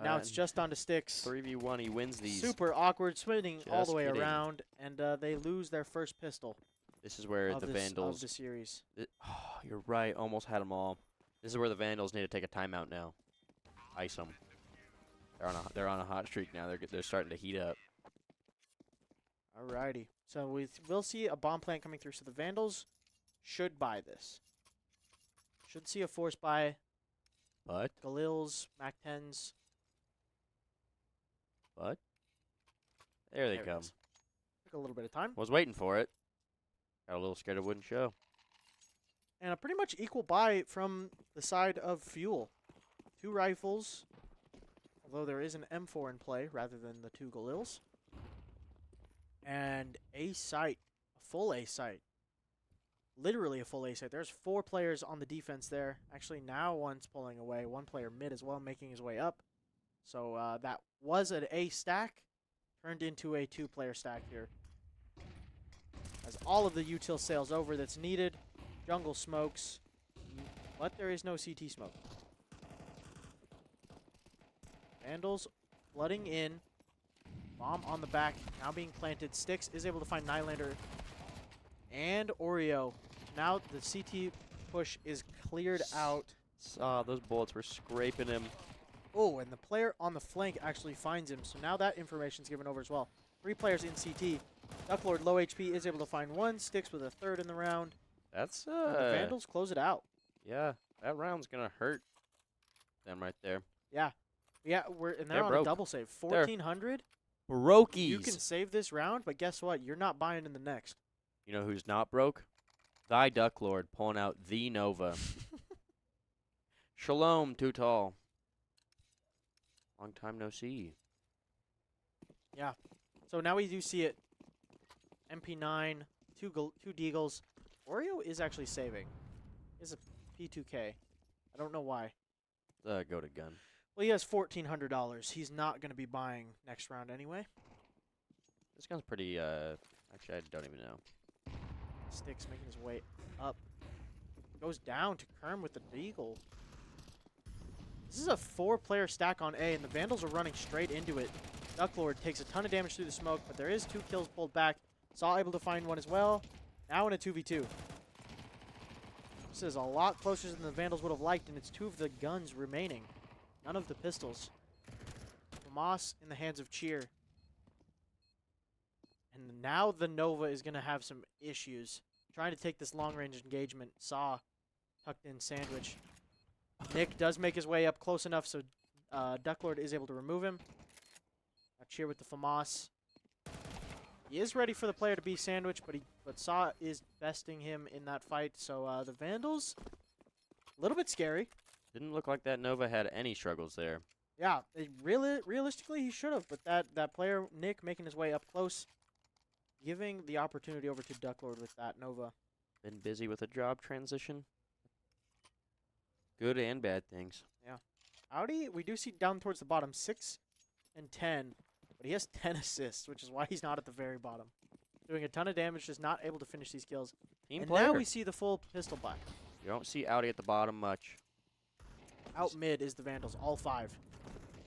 Now it's just on to Sticks. 3v1, he wins these. Super awkward, spinning all the Just way kidding. around, and they lose their first pistol This is where of the the Vandals. series. Oh, you're right. Almost had them all. This is where the Vandals need to take a timeout now. Ice them. They're on a hot streak now. They're starting to heat up. Alrighty. So we will see a bomb plant coming through. So the Vandals should buy this. Should see a force buy. But Galils, Mac 10s. there they There it come. is. Took a little bit of time. Was waiting for it. Got a little scared it wouldn't show. And a pretty much equal buy from the side of Fuel. 2 rifles. Although there is an M4 in play rather than the 2 Galils. And a sight. A full A sight. Literally a full A sight. There's 4 players on the defense there. Actually, now one's pulling away. 1 player mid as well, making his way up. So that was an A stack. Turned into a 2-player stack here. As all of the util sails over that's needed. Jungle smokes. But there is no CT smoke. Vandals flooding in. Bomb on the back, now being planted. Styx is able to find Nylander and Oreo. Now the CT push is cleared out. Those bullets were scraping him. Oh, and the player on the flank actually finds him. So now that information's given over as well. 3 players in CT. Ducklord, low HP, is able to find 1. Styx with a 3rd in the round. That's And the Vandals close it out. Yeah, that round's gonna hurt them right there. Yeah. Yeah, they're They're on broke. a double save. 1,400. Brokies. You can save this round, but guess what? You're not buying in the next. You know who's not broke? Thy Ducklord pulling out the Nova. Shalom, too tall. Long time no see. Yeah. So now we do see it. MP9, 2 Deagles. Oreo is actually saving. Is a P2K. I don't know why. Go to gun. Well, he has $1,400. He's not going to be buying next round anyway. This gun's pretty, actually, I don't even know. Styx making his way up. Goes down to Kerm with the Deagle. This is a 4-player stack on A, and the Vandals are running straight into it. Ducklord takes a ton of damage through the smoke, but there is 2 kills pulled back. Saw able to find 1 as well. Now in a 2v2. This is a lot closer than the Vandals would have liked, and it's 2 of the guns remaining. None of the pistols. Moss in the hands of Cheer. And now the Nova is going to have some issues. Trying to take this long-range engagement. Saw tucked in sandwich. Nick does make his way up close enough, so Ducklord is able to remove him. Now Cheer with the FAMAS. He is ready for the player to be sandwiched, but Saw is besting him in that fight. So the Vandals, a little bit scary. Didn't look like that Nova had any struggles there. Yeah, realistically he should have, but that player, Nick, making his way up close, giving the opportunity over to Ducklord with that Nova. Been busy with a job transition. Good and bad things. Yeah. Audi, we do see down towards the bottom, 6 and 10, but he has 10 assists, which is why he's not at the very bottom. Doing a ton of damage, just not able to finish these kills. Team And player. now we see the full pistol buy. You don't see Audi at the bottom much. Out mid is the Vandals, all 5.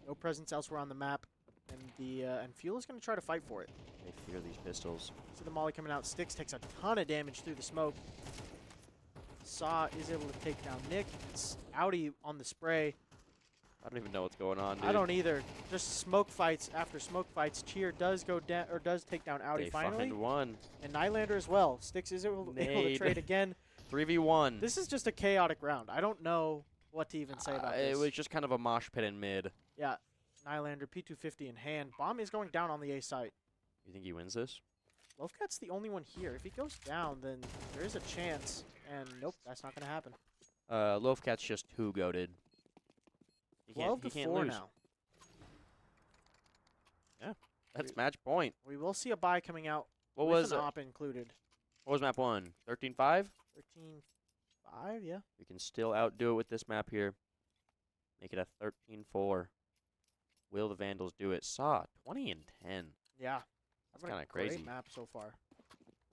No presence elsewhere on the map, and Fuel is going to try to fight for it. They fear these pistols. See the molly coming out. Styx takes a ton of damage through the smoke. Saw is able to take down Nick. It's Audi on the spray. I don't even know what's going on, dude. I don't either. Just smoke fights after smoke fights. Cheer does go down, or does take down Audi They finally. fucking won. And Nylander as well. Styx is able to trade again. 3v1. This is just a chaotic round. I don't know what to even say about this. It was just kind of a mosh pit in mid. Yeah. Nylander, P250 in hand. Bomb is going down on the A site. You think he wins this? Loafcat's the only one here. If he goes down, then there is a chance. And nope, that's not going to happen. Loafcat's just too goated. He 12 to can't 4 lose. now. Yeah, that's match point. We will see a buy coming out What with was an op included. What was map 1? 13-5? 13-5, yeah. We can still outdo it with this map here. Make it a 13-4. Will the Vandals do it? Saw 20 and 10. Yeah. That's kind of crazy. Great map so far.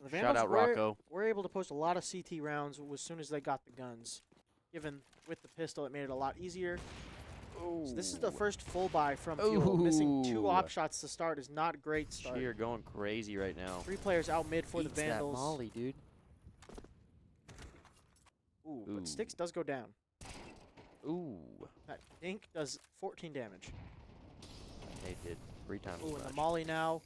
The Shout Vandals out Rocco. were able to post a lot of CT rounds as soon as they got the guns. Given with the pistol, it made it a lot easier. So this is the first full buy from Fuel. Missing 2 op shots to start is not a great start. Cheer going crazy right now. 3 players out mid for the Eats Vandals. that molly, dude. Ooh, but Styx does go down. Ooh. That dink does 14 damage. They did 3 times Ooh, as and the much. molly now.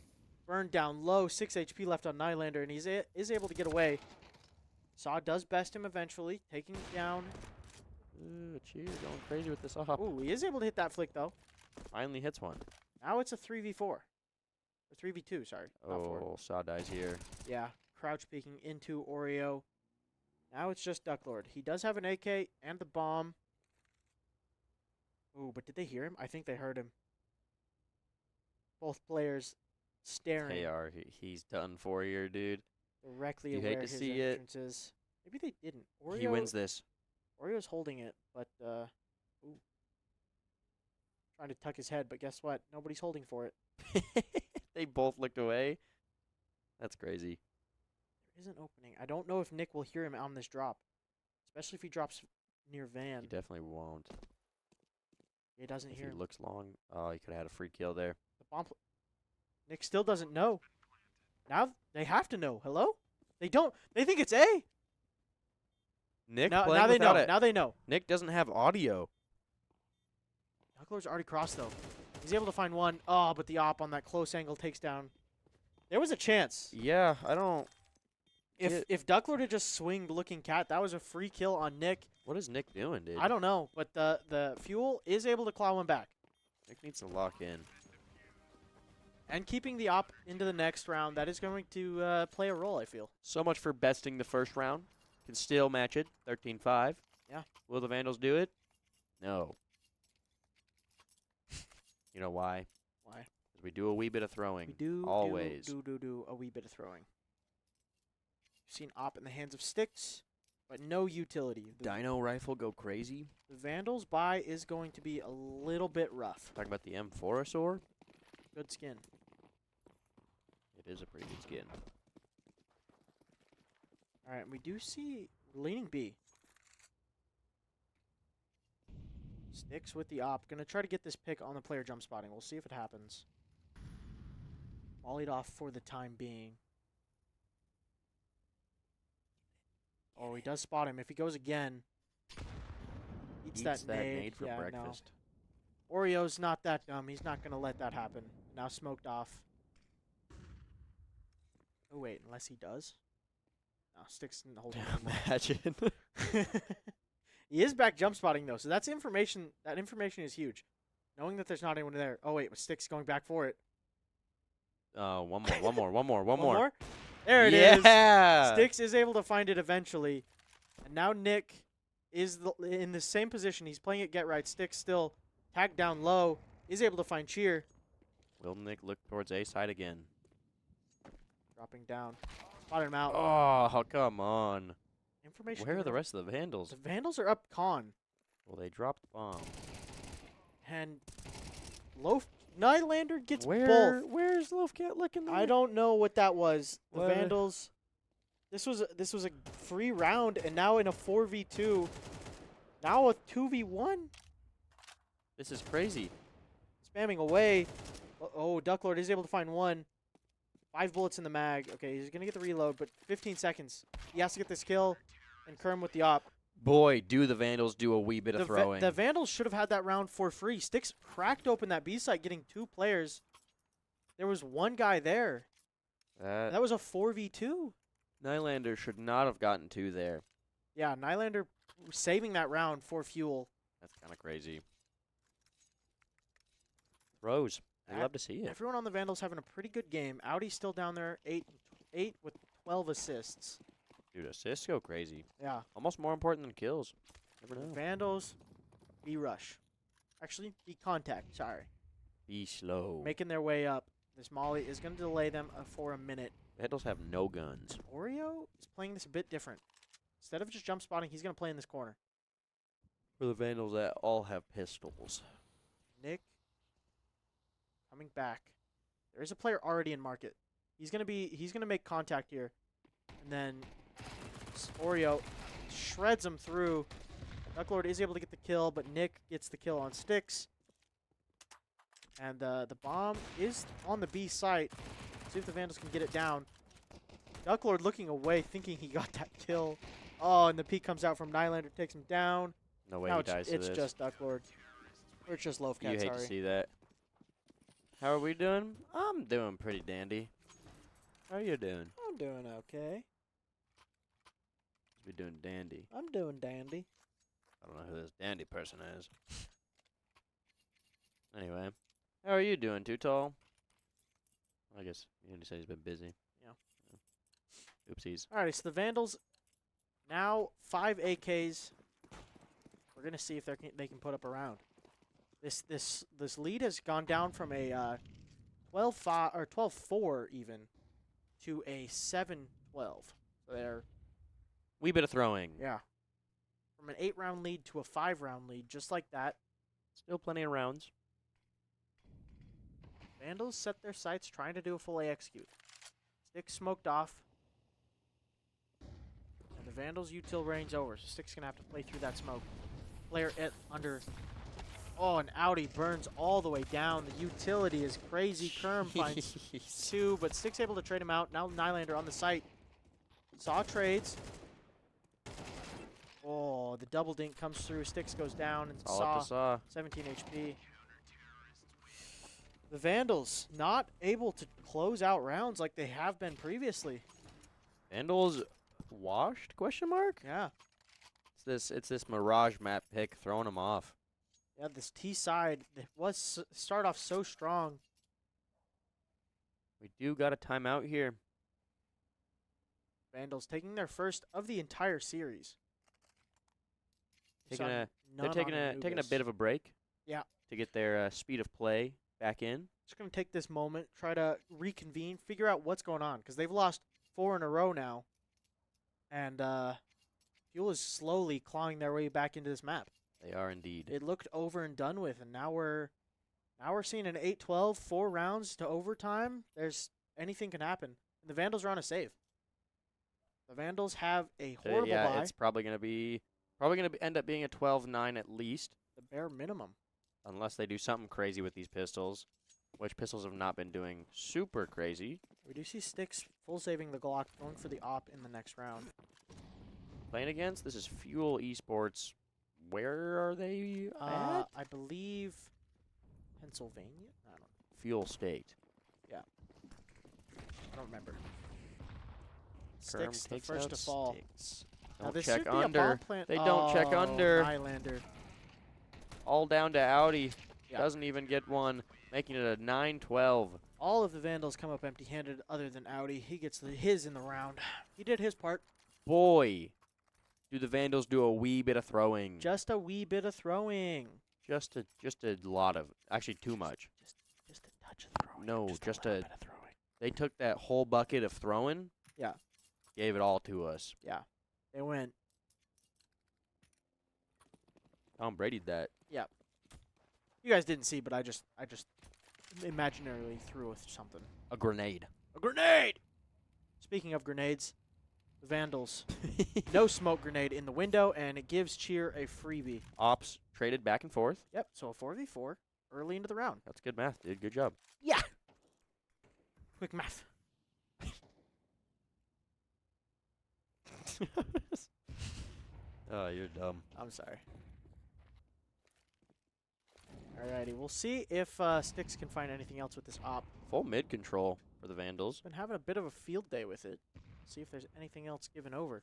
Burned down low, 6 HP left on Nylander, and he's is able to get away. Saw does best him eventually, taking it down. Ooh, Cheer going crazy with this op. Ooh, he is able to hit that flick, though. Finally hits one. Now it's a 3v4. Or 3v2, sorry. Not 4. Oh, Saw dies here. Yeah, crouch peeking into Oreo. Now it's just Ducklord. He does have an AK and the bomb. Ooh, but did they hear him? I think they heard him. Both players staring KR, he's done for here, dude. directly You at hate where to his see it. entrance is. Maybe they didn't. Oreo, He wins this. Oreo's holding it, but ooh. Trying to tuck his head, but guess what? Nobody's holding for it. They both looked away. That's crazy. There is an opening. I don't know if Nick will hear him on this drop, especially if he drops near Van. He definitely won't. He doesn't If hear he him. looks long, oh, he could have had a free kill there. The bomb. Nick still doesn't know. Now they have to know. Hello? They don't. They think it's A. Nick Now playing they without know. it. Now they know. Nick doesn't have audio. Ducklord's already crossed, though. He's able to find one. Oh, but the op on that close angle takes down. There was a chance. Yeah, I don't. If Ducklord had just swinged looking cat, that was a free kill on Nick. What is Nick doing, dude? I don't know, but the Fuel is able to claw one back. Nick needs to lock in. And keeping the op into the next round, that is going to play a role, I feel. So much for besting the first round. Can still match it. 13-5. Yeah. Will the Vandals do it? No. You know why? Why? 'Cause we do a wee bit of throwing. We do always. do a wee bit of throwing. You've seen op in the hands of Sticks, but no utility. The Dino rifle go crazy. Vandals buy is going to be a little bit rough. Talking about the M4 Good skin. It is a pretty good skin. All right, we do see leaning B. Sticks with the op. Going to try to get this pick on the player jump spotting. We'll see if it happens. Volleyed off for the time being. Oh, he does spot him. If he goes again, eats that nade for yeah, breakfast. No. Oreo's not that dumb. He's not going to let that happen. Now smoked off. Oh, wait, unless he does. No, Sticks didn't hold him anymore. Imagine. He is back jump spotting, though, so that's information. That information is huge. Knowing that there's not anyone there. Oh, wait, but Sticks going back for it. One more. One more? There it is. Yeah. Sticks is able to find it eventually. And now Nick is in the same position. He's playing it get right. Sticks still tagged down low. Is able to find Cheer. Will Nick look towards A side again? Dropping down. Spotted him out. Oh, come on. Information. Where are the rest of the Vandals? The Vandals are up con. Well, they dropped the bomb. And Nylander gets both. Where's Loafcat looking? I don't know what that was. The What? Vandals. This was a free round, and now in a 4v2. Now a 2v1. This is crazy. Spamming away. Oh, Ducklord is able to find one. 5 bullets in the mag. Okay, he's going to get the reload, but 15 seconds. He has to get this kill. And Kerm with the op. Boy, do the Vandals do a wee bit of throwing. The Vandals should have had that round for free. Sticks cracked open that B site, getting 2 players. There was one guy there. That was a 4v2. Nylander should not have gotten 2 there. Yeah, Nylander saving that round for Fuel. That's kind of crazy. Throws. I love to see it. Everyone on the Vandals having a pretty good game. Audi's still down there, 8 with 12 assists. Dude, assists go crazy. Yeah. Almost more important than kills. Never know. Vandals, B rush. Actually, B contact. Sorry. Be slow. Making their way up. This Molly is going to delay them for a minute. Vandals have no guns. Oreo is playing this a bit different. Instead of just jump spotting, he's going to play in this corner. For the Vandals that all have pistols. Nick coming back. There is a player already in market. He's going to make contact here. And then Oreo shreds him through. Ducklord is able to get the kill, but Nick gets the kill on Sticks. And the bomb is on the B site. See if the Vandals can get it down. Ducklord looking away, thinking he got that kill. Oh, and the peek comes out from Nylander, takes him down. No way Now he dies to it's this. just Ducklord. Or it's just Loafcat, You hate to see that. How are we doing? I'm doing pretty dandy. How are you doing? I'm doing okay. We're doing dandy. I'm doing dandy. I don't know who this dandy person is. Anyway, how are you doing, Too Tall? I guess you said he's been busy. Yeah. Oopsies. All right, so the Vandals now 5 AKs. We're gonna see if they can put up a round. This lead has gone down from a 12-5 or 12-4 even to a 7-12. So they're Wee bit of throwing. yeah, from an 8-round lead to a 5-round lead, just like that. Still plenty of rounds. Vandals set their sights, trying to do a full A execute. Sticks smoked off. And the Vandals util range over, so Sticks going to have to play through that smoke. Player under Oh, and Audi burns all the way down. The utility is crazy. Kerm finds Jeez. 2, but Stick's able to trade him out. Now Nylander on the site. Saw trades. Oh, the double dink comes through. Sticks goes down, and All up to Saw. 17 HP. The Vandals not able to close out rounds like they have been previously. Vandals washed? Question mark? Yeah. It's this Mirage map pick throwing them off. Yeah, this T side it was start off so strong. We do got a timeout here. Vandals taking their first of the entire series. They're taking a bit of a break. Yeah. To get their speed of play back in. Just going to take this moment, try to reconvene, figure out what's going on. Because they've lost 4 in a row now. And Fuel is slowly clawing their way back into this map. They are indeed. It looked over and done with. And now we're seeing an 8-12, 4 rounds to overtime. Anything can happen. And the Vandals are on a save. The Vandals have a horrible buy. It's probably going to end up being a 12-9 at least. The bare minimum. Unless they do something crazy with these pistols, which pistols have not been doing super crazy. We do see Sticks full saving the Glock, going for the op in the next round. Playing against, this is Fuel Esports. Where are they at? I believe Pennsylvania? I don't know. Fuel State. Yeah. I don't remember. Kerm Sticks, the takes first out to fall. Sticks. Now Don't this check should be a bomb under. plant. They don't check under. Nylander. All down to Audi. Yeah. Doesn't even get one, making it a 9-12. All of the Vandals come up empty-handed other than Audi. He gets his in the round. He did his part. Boy, do the Vandals do a wee bit of throwing. Just a wee bit of throwing. Just a lot of, actually too much. Just a touch of throwing. No, just a little bit of throwing. They took that whole bucket of throwing. Yeah. Gave it all to us. Yeah. They went. Tom Brady'd that. Yeah. You guys didn't see, but I just imaginarily threw with something. A grenade. A grenade! Speaking of grenades, the Vandals. No smoke grenade in the window, and it gives Cheer a freebie. Ops traded back and forth. Yep, so a 4v4 early into the round. That's good math, dude. Good job. Yeah! Quick math. Oh, you're dumb. I'm sorry. Alrighty, we'll see if Sticks can find anything else with this op. Full mid control for the Vandals. Been having a bit of a field day with it. See if there's anything else given over.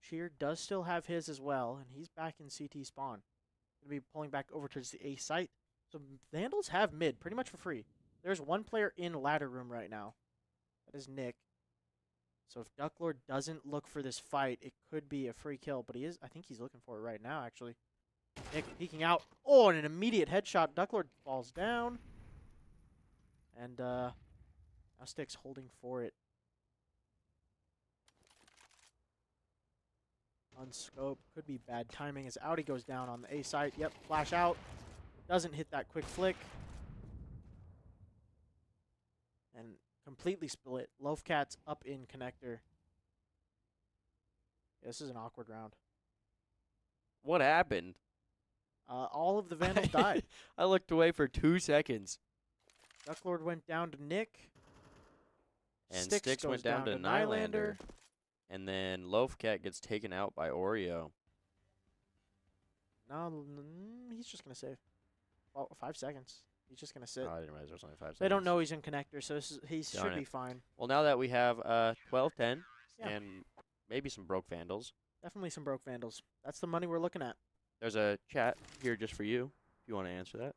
Cheer does still have his as well, and he's back in CT spawn. Gonna be pulling back over towards the A site. So Vandals have mid pretty much for free. There's one player in ladder room right now. That is Nick. So if Ducklord doesn't look for this fight, it could be a free kill. But I think he's looking for it right now, actually. Nick peeking out. Oh, and an immediate headshot. Ducklord falls down. And now Stick's holding for it. Unscope. Could be bad timing as Audi goes down on the A site. Yep, flash out. Doesn't hit that quick flick. And completely split. Loafcat's up in connector. Yeah, this is an awkward round. What happened? All of the Vandals died. I looked away for 2 seconds. Ducklord went down to Nick. And Sticks went down to Nylander. And then Loafcat gets taken out by Oreo. No, he's just going to save. Well, 5 seconds. He's just going to sit. Oh, I didn't realize there was only 5 seconds. They don't know he's in connector, so he Darn should it. be fine. Well, now that we have 12-10 Yeah. and maybe some broke Vandals, Definitely some broke Vandals. That's the money we're looking at. there's a chat here just for you if you want to answer that.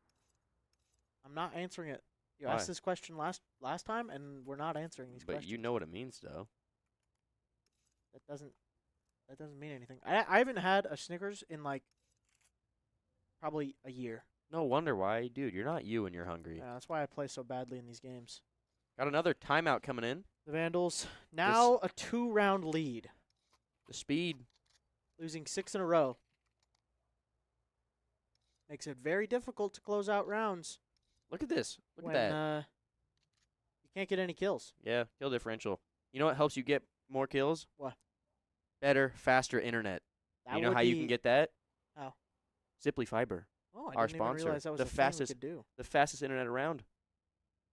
I'm not answering it. You Why? asked this question last time, and we're not answering these But questions. you know what it means, though. That doesn't mean anything. I haven't had a Snickers in like probably a year. No wonder why. Dude, you're not you when you're hungry. That's why I play so badly in these games. Got another timeout coming in. The Vandals now a 2-round lead, The speed. losing 6 in a row. Makes it very difficult to close out rounds Look at this. Look when at that. You can't get any kills. Yeah, kill differential. You know what helps you get more kills? What? Better, faster internet. That You know would how you be- can get that? How? Ziply Fiber. Oh, I our didn't even sponsor, realize that was the a thing we fastest could do. the fastest internet around.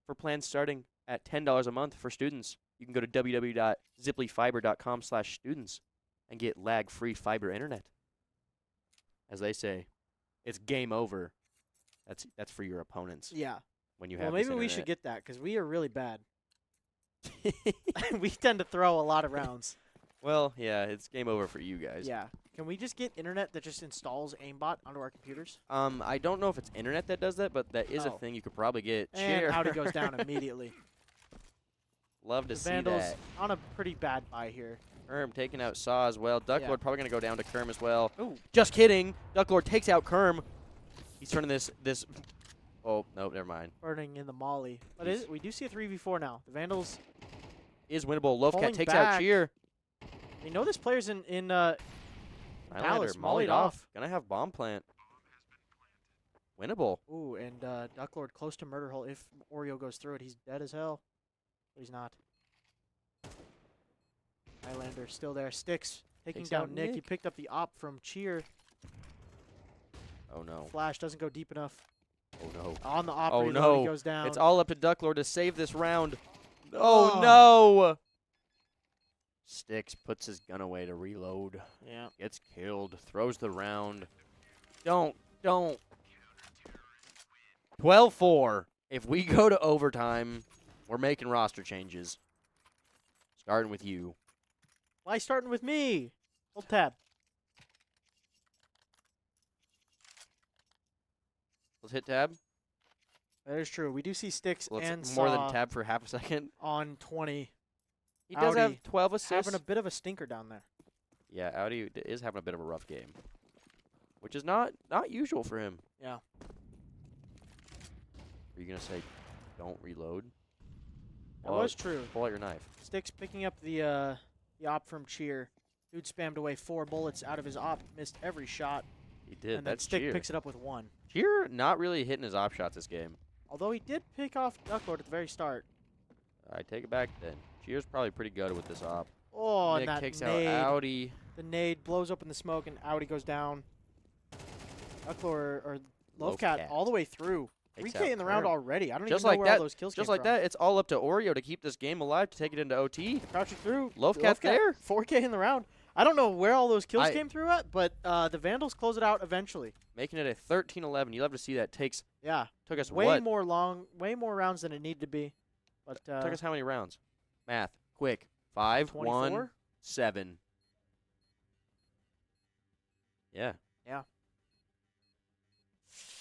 For plans starting at $10 a month for students, you can go to www.ziplyfiber.com/students and get lag-free fiber internet. As they say, it's game over. That's for your opponents Yeah. when you Well, have maybe this we should internet. get that because we are really bad. We tend to throw a lot of rounds. Well, yeah, it's game over for you guys. Yeah. Can we just get internet that just installs aimbot onto our computers? I don't know if it's internet that does that, but that is a Oh. thing you could probably get. And Audi goes down immediately. Love to The see Vandals that. on a pretty bad buy here. Kerm taking out Saw as well. Ducklord Yeah. probably going to go down to Kerm as well. Ooh. Just kidding. Ducklord takes out Kerm. He's turning this. Oh, no, never mind. Burning in the molly. But we do see a 3v4 now. The Vandals, Is winnable. Lovecat Pulling takes out back. Cheer. they know this player's in Highlander Dallas, mollied mollied off. Gonna have bomb plant. Winnable. Ooh, and Ducklord close to murder hole. If Oreo goes through it, he's dead as hell. But he's not. Highlander still there. Sticks taking Takes down out Nick. He Nick. picked up the op from Cheer. Oh no. Flash doesn't go deep enough. Oh no. On the op Oh, reload, no. he goes down. It's all up to Ducklord to save this round. Oh. Oh no. Sticks puts his gun away to reload. Yeah. Gets killed. Throws the round. Don't. 12-4. If we go to overtime, we're making roster changes. Starting with you. Why starting with me? Hold tab. Let's hit tab. That is true. We do see Sticks Let's and more Saw than tab for half a second. on 20. He does have Audi 12 assists. Having a bit of a stinker down there. Yeah, Audi is having a bit of a rough game, which is not usual for him. Yeah. Are you gonna say, don't reload? That was true. Pull out your knife. Sticks picking up the op from Cheer. Dude spammed away 4 bullets out of his op, missed every shot, He did. and then That's Stick Cheer. picks it up with 1. Cheer not really hitting his op shots this game. Although he did pick off Ducklord at the very start. I take it back then. Cheer's probably pretty good with this op. Oh, Nick and that kicks nade. out Audi. The nade blows open the smoke, and Audi goes down. Ducklord or Lovecat all the way through. Takes 3K out in the round Kerm. already. I don't Just even know like where that. all those kills Just came like from. that, it's all up to Oreo to keep this game alive to take it into OT. Crouching through. Lovecat there. 4K in the round. I don't know where all those kills I- came through at, but the Vandals close it out eventually. Making it a 13-11. You love to see that. Yeah. Took us way what? way more rounds than it needed to be. But Took us how many rounds? Math. Quick. 5, 24? 1, 7. Yeah. Yeah.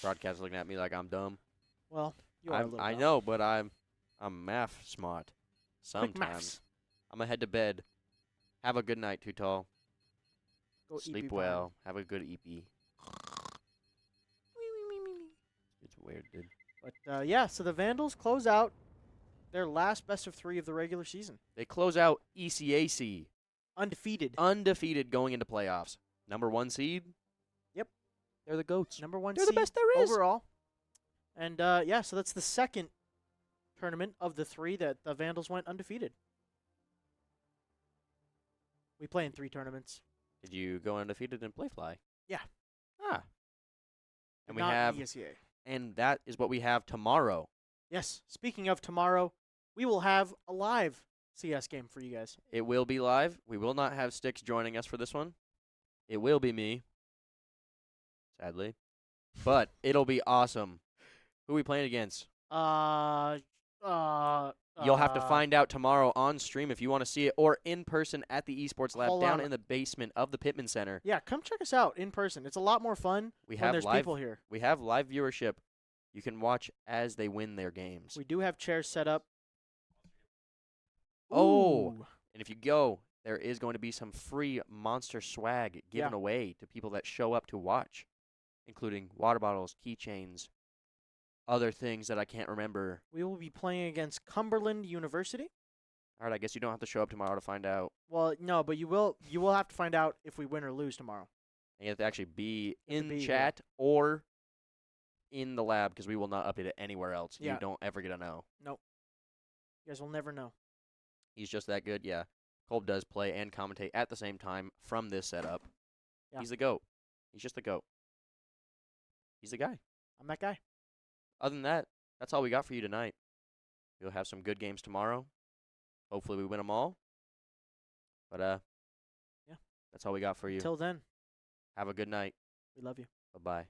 Broadcast looking at me like I'm dumb. Well, you are a little I dumb. know, but I'm math smart. Quick Sometimes. maths. I'm gonna head to bed. Have a good night, Too Tall. Go Sleep EP well. Have a good EP. It's weird, dude. But yeah, so the Vandals close out their last best of 3 of the regular season. They close out ECAC Undefeated. undefeated going into playoffs. Number 1 seed. Yep. They're the goats. Number 1 They're the seed best there is. overall. And yeah, so that's the second tournament of the 3 that the Vandals went undefeated. We play in 3 tournaments. Did you go undefeated in Playfly? Yeah. Ah. And we not have, ESEA. and that is what we have tomorrow. Yes. Speaking of tomorrow, we will have a live CS game for you guys. It will be live. We will not have Sticks joining us for this one. It will be me, sadly. But it'll be awesome. Who are we playing against? You'll have to find out tomorrow on stream if you want to see it, or in person at the Esports Lab Hold down on. in the basement of the Pittman Center. Yeah, come check us out in person. It's a lot more fun We when have there's live. people here. We have live viewership. You can watch as they win their games. We do have chairs set up. Oh. Ooh. And if you go, there is going to be some free monster swag given Yeah. away to people that show up to watch, including water bottles, keychains, other things that I can't remember. We will be playing against Cumberland University. All right, I guess you don't have to show up tomorrow to find out. Well, no, but you will have to find out if we win or lose tomorrow. And you have to actually be You have to in be here. chat or in the lab because we will not update it anywhere else. Yeah. You don't ever get to know. You guys will never know. He's just that good, yeah. Kolb does play and commentate at the same time from this setup. Yeah. He's the GOAT. He's just the GOAT. he's the guy. I'm that guy. Other than that, that's all we got for you tonight. We'll have some good games tomorrow. Hopefully we win them all. But Yeah. that's all we got for you. Until then, Have a good night. we love you. Bye-bye.